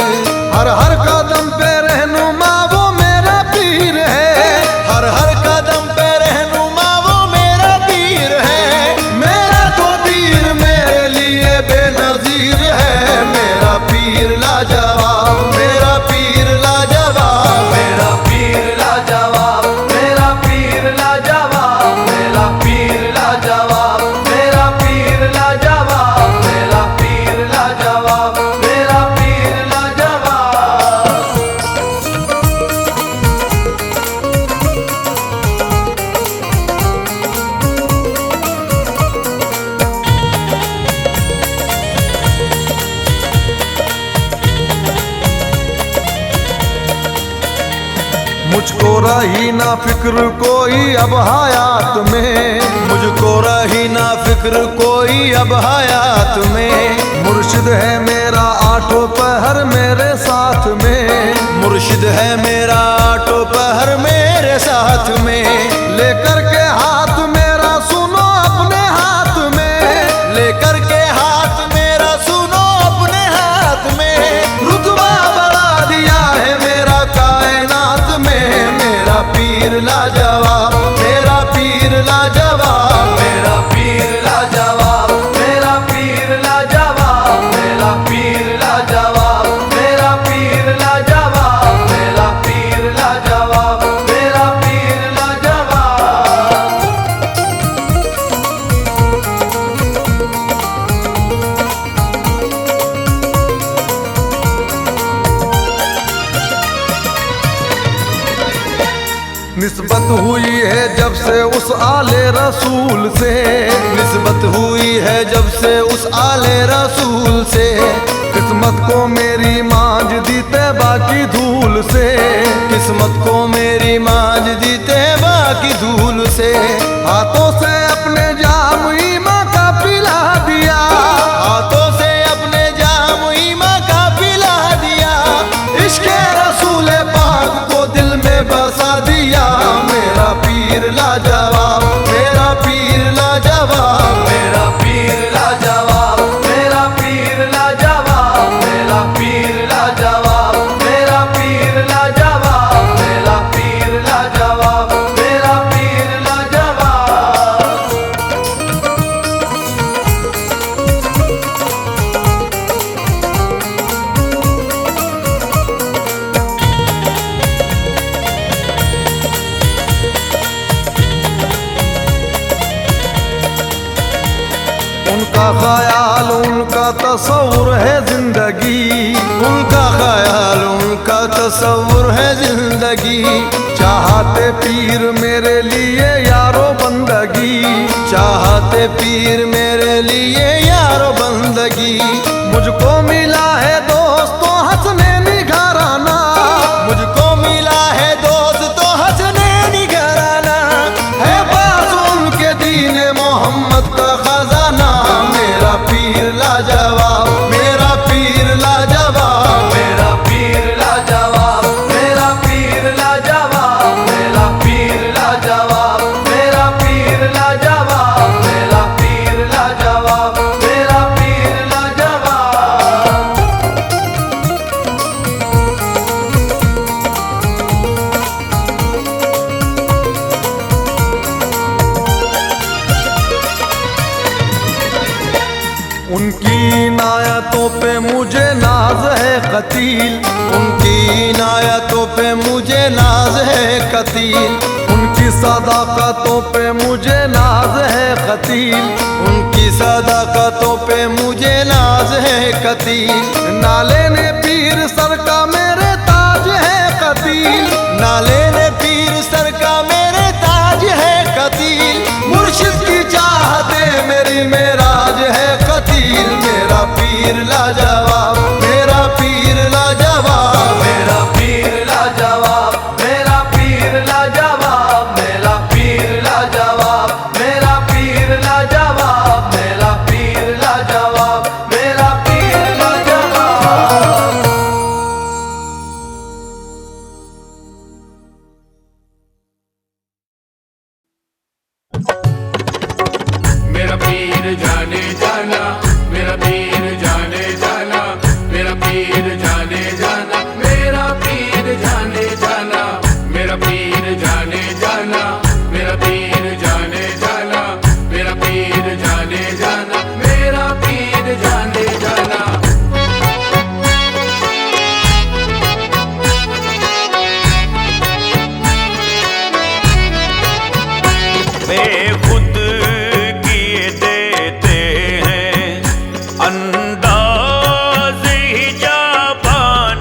हर हर कदम पे रहनुमा वो मेरा पीर है, हर हर कदम पे रहनुमा वो मेरा पीर है। मेरा तो पीर मेरे लिए बेनजीर है, मेरा पीर लाजवाब, मेरा पीर लाजवाब, मेरा पीर लाजवाब, मेरा पीर लाजवाब, मेरा पीर लाजवाब, मेरा पीर लाजवाब, मेरा पीर लाजवाब, मेरा पीर लाजवाब। मुझको रही ना फिक्र कोई अब हयात में, मुझको रही ना फिक्र कोई अब हयात में। मुर्शिद है मेरा आठों पहर मेरे साथ में, मुर्शिद है मेरा आठों पहर मेरे साथ में। लेकर के हाथ मेरा सुनो अपने हाथ में, लेकर के हाथ मेरा सुनो अपने हाथ में। रुतबा बढ़ा दिया है मेरा कायनात में, मेरा पीर लाजवाब, मेरा पीर लाजवाब, मेरा पीर लाजवाब, मेरा पीर लाजवाब, मेरा पीर लाजवाब, मेरा पीर लाजवाब, मेरा पीर लाजवाब, मेरा पीर लाजवाब। निस्बत हुई है जब से उस आले रसूल से, निस्बत हुई है जब से उस आले रसूल से। किस्मत को मेरी मांझ दी तैबा की धूल से, किस्मत को मेरी मांझ दी तैबा की धूल से। हाथों से अपने जाम ईमा का पिला दिया, हाथों से अपने जाम ईमा का पिला लाजवाब, मेरा पीर लाजवाब, मेरा पीर लाजवाब, मेरा पीर लाजवाब, मेरा पीर लाजवाब, मेरा पीर लाजवाब, मेरा पीर लाजवाब, मेरा पीर लाजवाब। उनका ख्याल उनका तस्वुर है जिंदगी, उनका ख्याल उनका तस्वुर है जिंदगी। चाहते पीर मेरे लिए यारो बंदगी, चाहते पीर मेरे लिए यारो बंदगी। मुझको मिला है दोस्तों हंसने घराना, मुझको मिला है दोस्तों हंसने घराना। है पास उनके दीन मोहम्मद का खजाना, मेरा पीर लाजवाब, मेरा पीर लाजवाब, मेरा पीर लाजवाब, मेरा पीर लाजवाब, मेरा पीर लाजवाब, मेरा पीर लाजवाब, मेरा पीर लाजवाब, मेरा पीर लाजवाब। उनकी इनायतों पे मुझे नाज है कतील, उनकी इनायतों पे मुझे नाज है कतील। उनकी सदाकतों पे मुझे नाज है कतील, उनकी सदाकतों पे मुझे नाज है कतील। नाले ने पीर सर का मेरे ताज है कतील, नाले ने पीर सर का मेरे ताज है कतील। मुर्शिद की चाहते मेरी मेराज है कतील, मेरा पीर लाजवाब, मेरा पीर लाजवाब, मेरा पीर लाजवाब, मेरा पीर लाजवाब, मेरा पीर लाजवाब, मेरा पीर लाजवाब, मेरा पीर लाजवाब, मेरा पीर लाजवाब। मेरा पीर जाने जाना, मेरा पीर जाने जाना, मेरा पीर जाने जाना, मेरा पीर जाने जाना, मेरा पीर जाने जाना, मेरा पीर जाने जाना, मेरा पीर जाने जाना, मेरा पीर जाने जाना। बेखुद किए देते हैं अंदाज़ ही जापान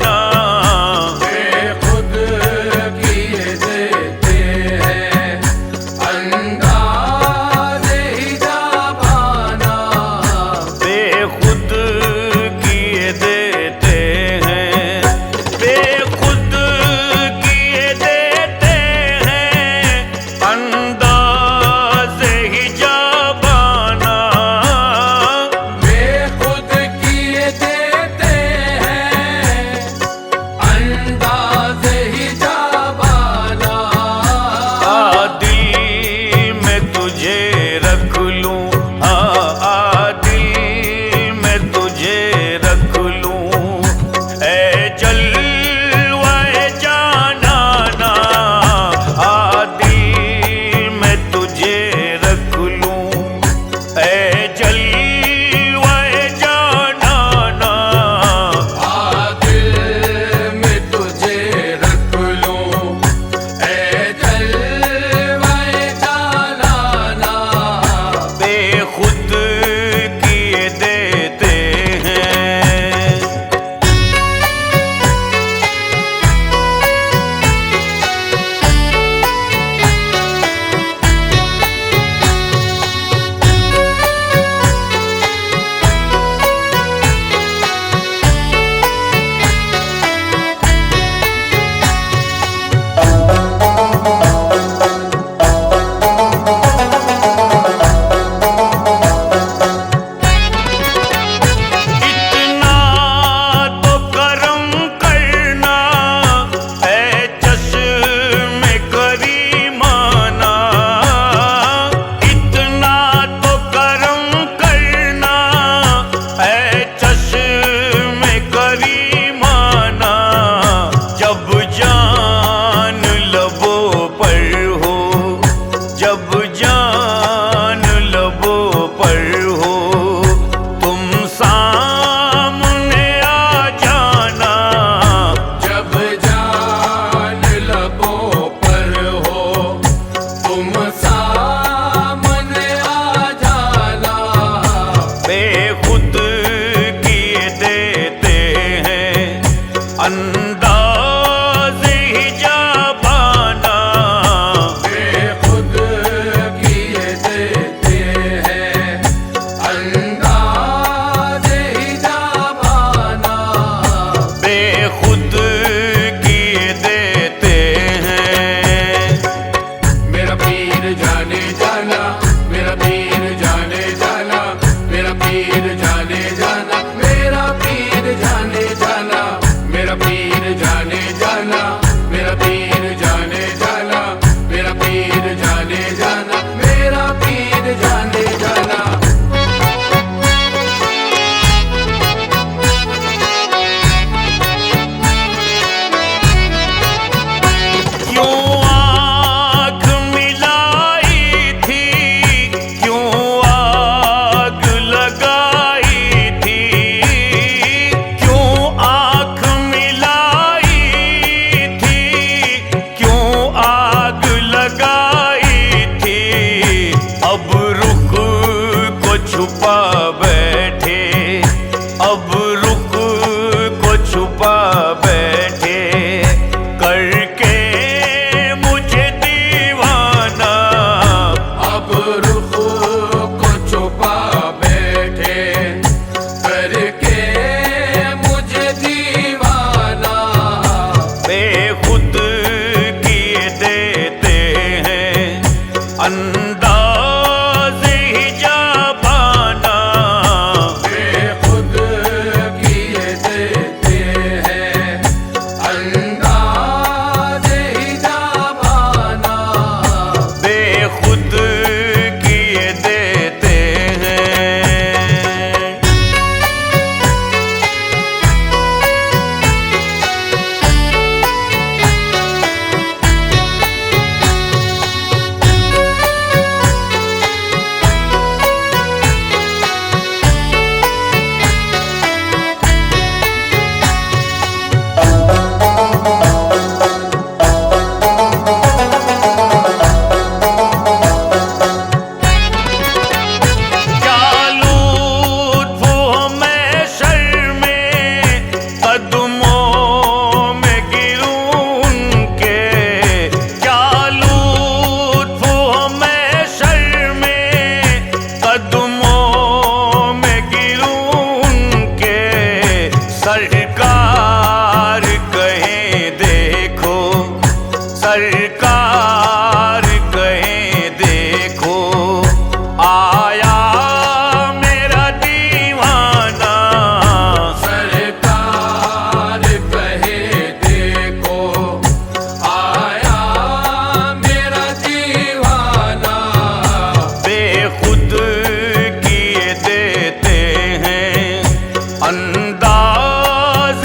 अंदाज ही जाबाना बेखुद किए देते हैं, अंदाज ही जाबाना बेखुद किए देते हैं। मेरा पीर जाने जाना, मेरा पीर जाने जाना, मेरा पीर जाने जाना, मेरा पीर जाने जाना, मेरा पीर जाने जाना, मेरा पीर जाने जाना, मेरा पीर जाने जाना, मेरा पीर जाने जाना। क्यों आँख मिलाई थी, क्यों आग लगाई थी, क्यों आँख मिलाई थी, क्यों आग लगाई थी। अब रुख को छुपा बैठे, अब रुख को छुपा बैठे करके मुझे दीवाना। अब रुख को छुपा बैठे करके मुझे दीवाना। बेखुद किए देते हैं, अंदाज ही जाबाना बेखुद किए देते हैं, अंदाज ही जाबाना। बेखुद किए देते हैं। क्या लुत्फ मैं शर्मे कदमों में गिरूं उनके। क्या लुत्फ मैं शर्मे कदमों में गिरूं उनके। सरकार कहें देखो, सरकार कहें देखो, आया मेरा दीवाना। सरकार कहे देखो, आया मेरा दीवाना। बेखुद किए देते हैं, अंदाज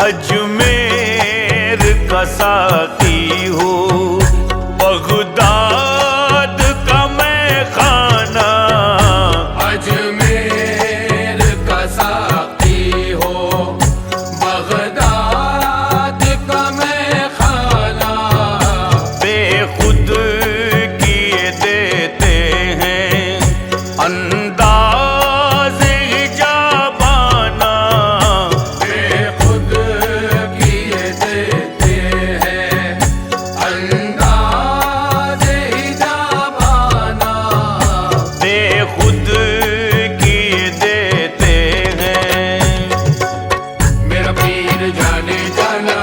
अजमेर का साकी हो, बगदाद का मैं खाना। अजमेर का साकी हो, बगदाद का मैं खाना। बेखुद किए देते हैं अंदाज़ हिजाबाना। बेखुद किए देते हैं अंदाज़ हिजाबाना। बेखुद किए देते हैं। मेरा पीर जाने जाना,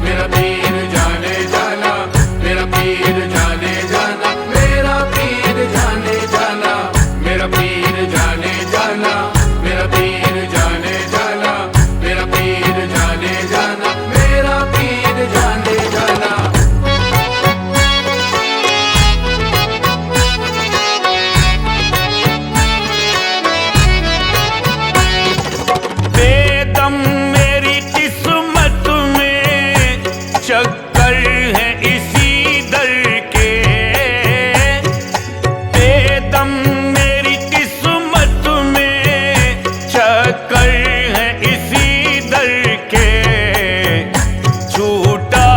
मेरा पीर जाने जाना, मेरा पीर जाने जाना, मेरा पीर जाने जाना, मेरा पीर जाने जाना, मेरा पीर जाने जाना, मेरा पीर जाने जाना, मेरा पीर जाने जाना। बेदम मेरी किस्मत में चक्कर है इसी दर के। बेदम मेरी किस्मत में चक्कर है इसी दर के। छूटा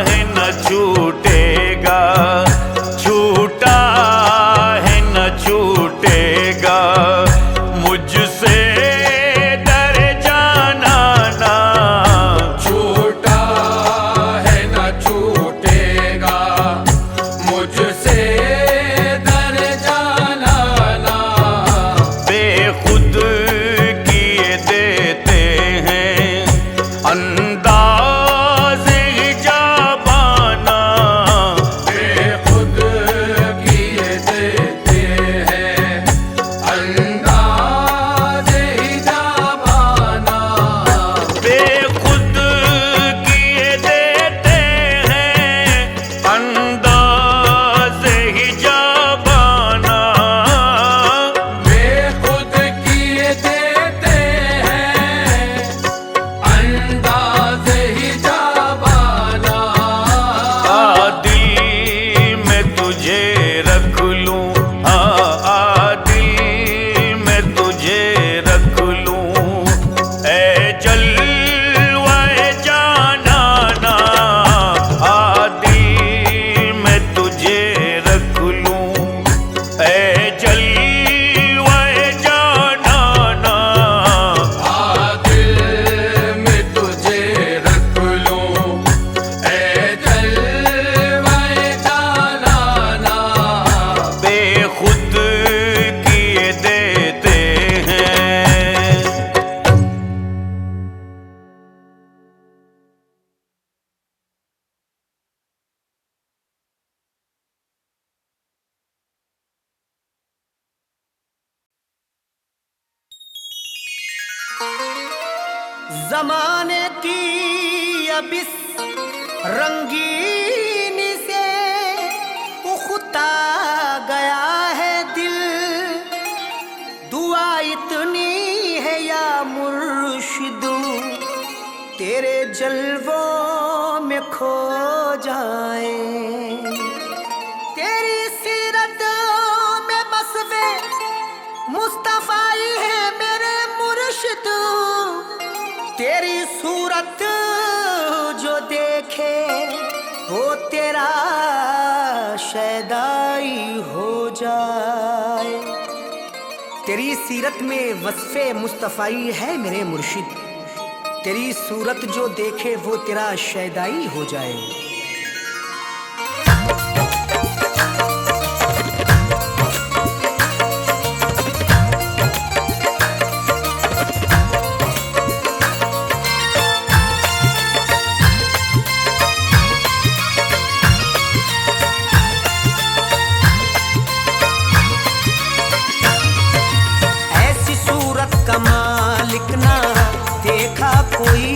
है न छूटेगा, छूटा है न छूटेगा मुझसे डर जाना ना। छूटा है न छूटेगा मुझसे दर जाना ना। बेखुद किए देते हैं अंदाज़ हिजाबाना। बेखुद किए देते हैं अंदाज़ हिजाबाना। बेखुद किए देते हैं अंदाज़ हिजाबाना। बेखुद किए देते हैं अंदाज़ हिजाबाना। दिल में तुझे रख लूं, हाँ दिल में तुझे रख लूं। ऐ जलवाए जाना ना, दिल में तुझे रख लूं। ऐ जलवाए जाना ना। दिल में तुझे रख लूं, ऐ जलवाए जाना ना। बेखुद किए देते हैं। जमाने की अब इस रंगीनी से उखता गया है दिल। दुआ इतनी है या मुर्शिदू, तेरे जलवों में खो जाए। तेरी सीरत में मसवे मुस्तफाई है मेरे मुर्शिद। तेरी सूरत जो देखे वो तेरा शैदाई हो जाए। तेरी सीरत में वस्फे मुस्तफाई है मेरे मुर्शिद। तेरी सूरत जो देखे वो तेरा शैदाई हो जाए। ऐसी सूरत का मालिक ना देखा कोई,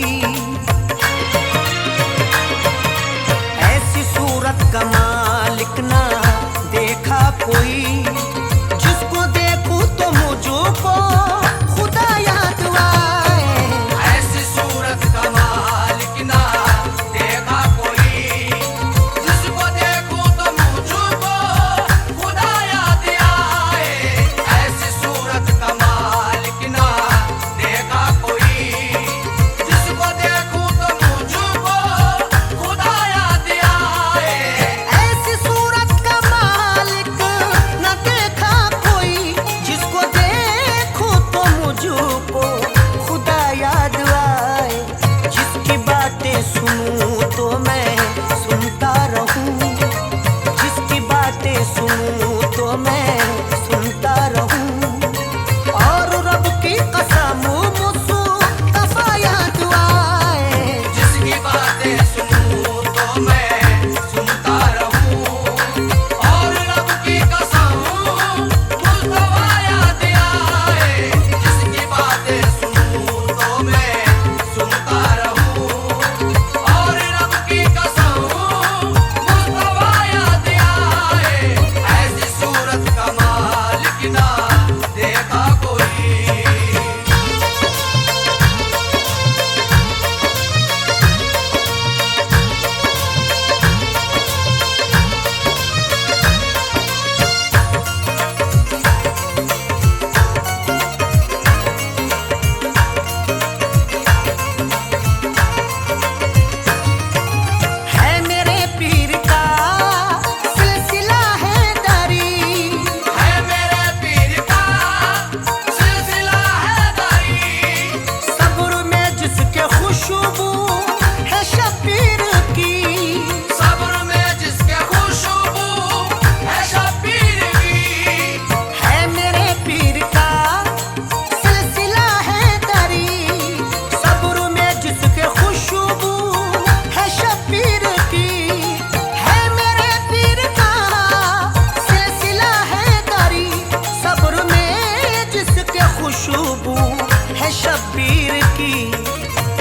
की,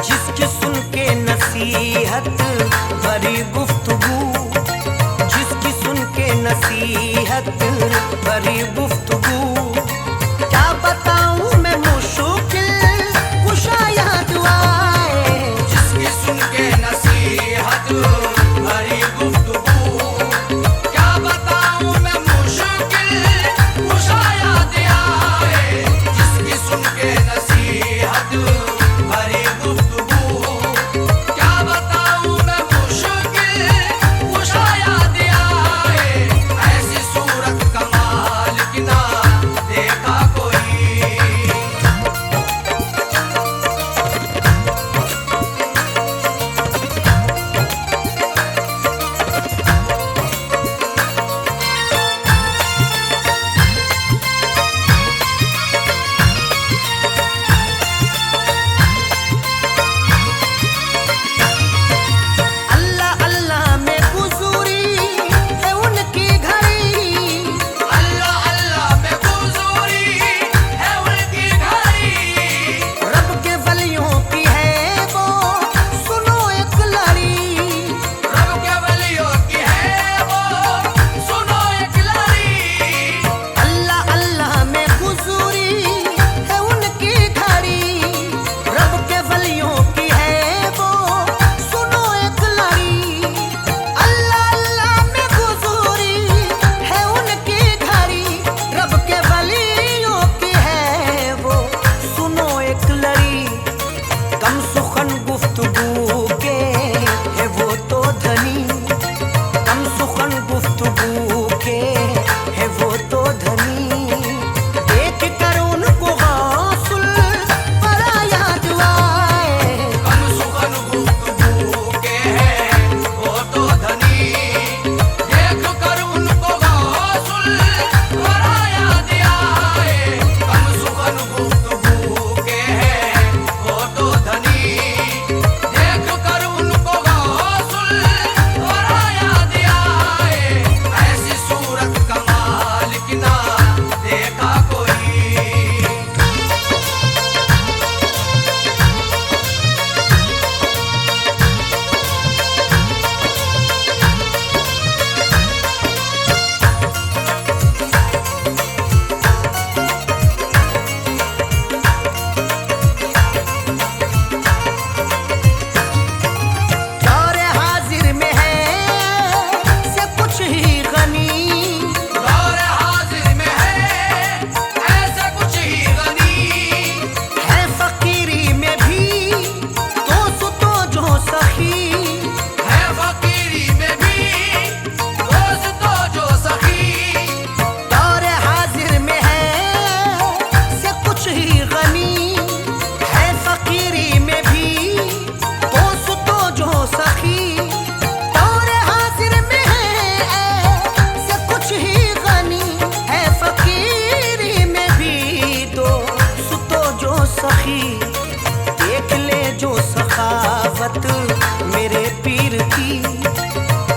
जिसकी सुन के नसीहत भरी गुफ्तगू, जिसकी सुन के नसीहत भरी गुफ्तगू। क्या बताऊं मैं मुश्किल कुशाया दुआएं, जिसकी सुन के नसीहत भरी गुफ्तगू। क्या बताऊं मैं मुश्किल कुशाया दियाए, जिसकी सुन के नसीहत भरी गुफ्तगू। क्या बताऊं मैं मुश्किल कुशाया दियाए, ऐसी सूरत कमाल की ना देखा कोई। अल्लाह अल्लाह में गुज़री है उनकी घड़ी, अल्लाह अल्लाह में गुज़री है उनकी घड़ी। रब के वलियों की है वो सुनो एक लड़ी। रब के वलियों की है वो सुनो एक लड़ी। अल्लाह अल्लाह में गुज़री है उनकी घड़ी, रब के वलियों की है वो सुनो एक लड़ी। अल्लाह अल्लाह में गुज़री है उनकी घड़ी, रब के वलियों की है वो सुनो एक लड़ी। कम सुखन गुफ्तगू के है वो तो धनी, कम सुखन गुफ्तगू के है वो तो धनी। देख कर उनको गौसुल पराया दुआए, कम सुखन गुफ्तगू के हैं वो तो धनी। देख कर उनको गौसुल पराया दियाए, कम सुखन गुफ्तगू के हैं वो तो धनी। देख कर उनको गौसुल पराया दियाए, ऐसी सूरत कमाल की ना देखा कोई। दौर हाजिर में है से कुछ ही गनी, दौर हाजिर में है ऐसा कुछ ही गनी। है फकीरी में भी दोस्त तो जो सखी। है फकीरी में भी दोस्त तो जो सखी। दौर हाजिर में है से कुछ ही गनी, है फकीरी में भी दोस्त तो जो सखी। दौर हाजिर में है से कुछ ही गनी, है फकीरी में भी दोस्त तो जो सखी। देख ले जो सखावत मेरे पीर की,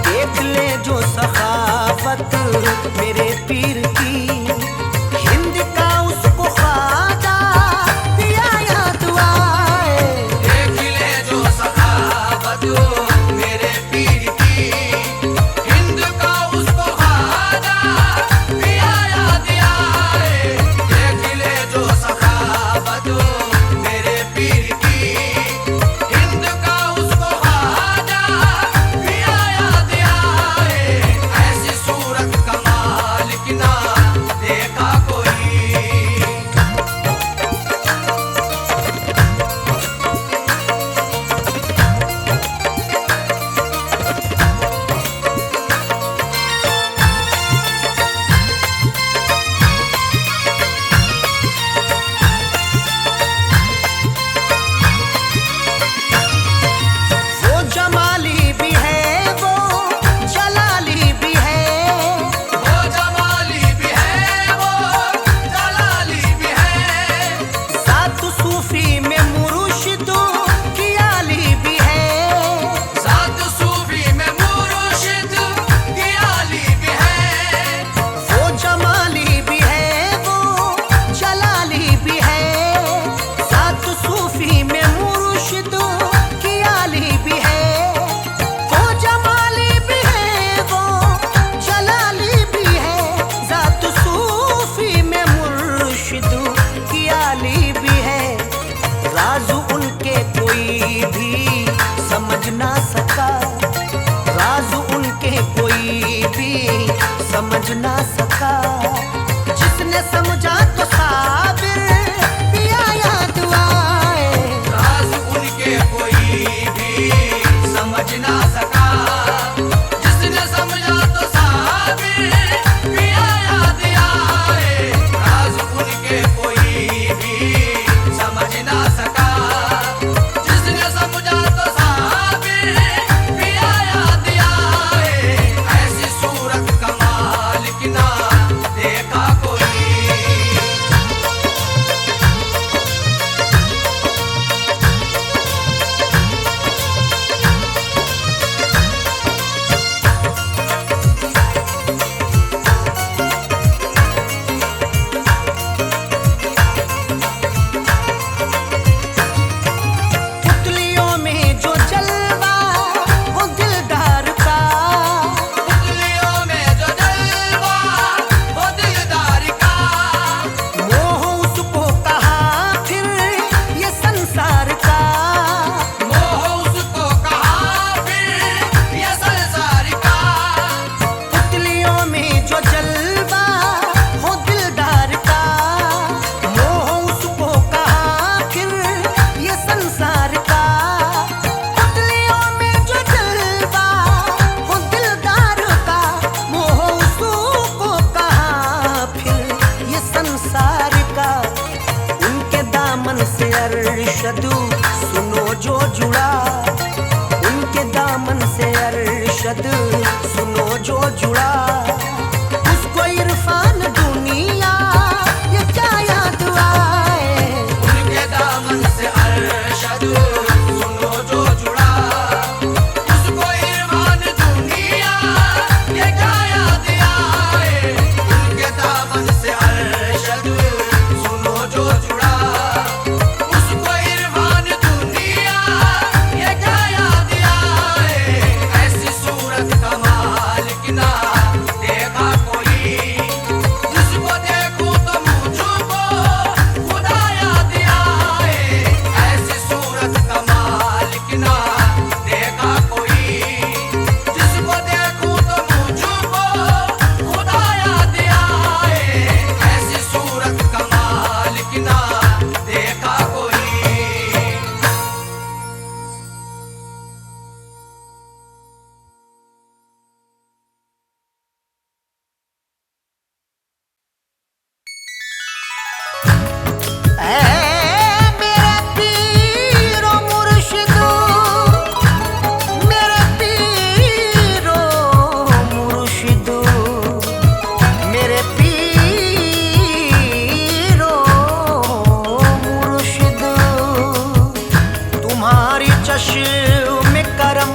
देख ले जो सखावत मेरे पीर की। हिंद का उसको ख्वाजा दिया या दुआए, देख ले जो सखावत मेरे पीर की। हिंद का उसको ख्वाजा दिया या दियाए, देख ले जो सखावत मेरे पीर की। हिंद का उसको ख्वाजा दिया या दियाए, ऐसी सूरत कमाल ना सका। जिसने समझा तो साबिर पिया याद आए। राज उनके कोई भी समझ ना सका। जिसने समझा तो साबिर पिया याद आए। राज उनके कोई भी समझ ना सका। जिसने समझा तो साबिर पिया याद आए। ऐसी सूरत कमाल की ना देखा कोई। पुतलियों में जो जलवा वो दिलदार का। पुतलियों में जो जलवा वो दिलदार का। मोह उसको कहा फिर ये संसार का। मोह उसको कहा फिर ये संसार का। पुतलियों में जो जलवा हो दिलदार का। मोह उसको कहा फिर ये संसार का। पुतलियों में जो जलवा हो दिलदार का। मोह उसको कहा फिर ये संसार का। उनके दामन से अरशदू सुनो जो जुड़ा। उनके दामन से अरशद सुनो जो जुड़ा। उसको इरफान दुनिया ये क्या याद आए। उनके दामन से अरशद सुनो जो जुड़ा। उसको इरफान दुनिया ये क्या याद आए। उनके दामन से अरशद सुनो जो जुड़ा। उसको इरफान दुनिया ये क्या याद आए। ऐसी सूरत कमाल की ना देखा कोई। जिसको देखूं तो मुझको खुदा याद आए। ऐसी सूरत कमाल की ना देखा कोई। जिसको देखूं तो मुझको खुदा याद आए। ऐसी सूरत कमाल की ना देखा कोई। ऐ मेरे पीरो मुर्शिदो, मेरे पीरो मुर्शिदो, मेरे पीरो मुर्शिदो। तुम्हारी चश्म करम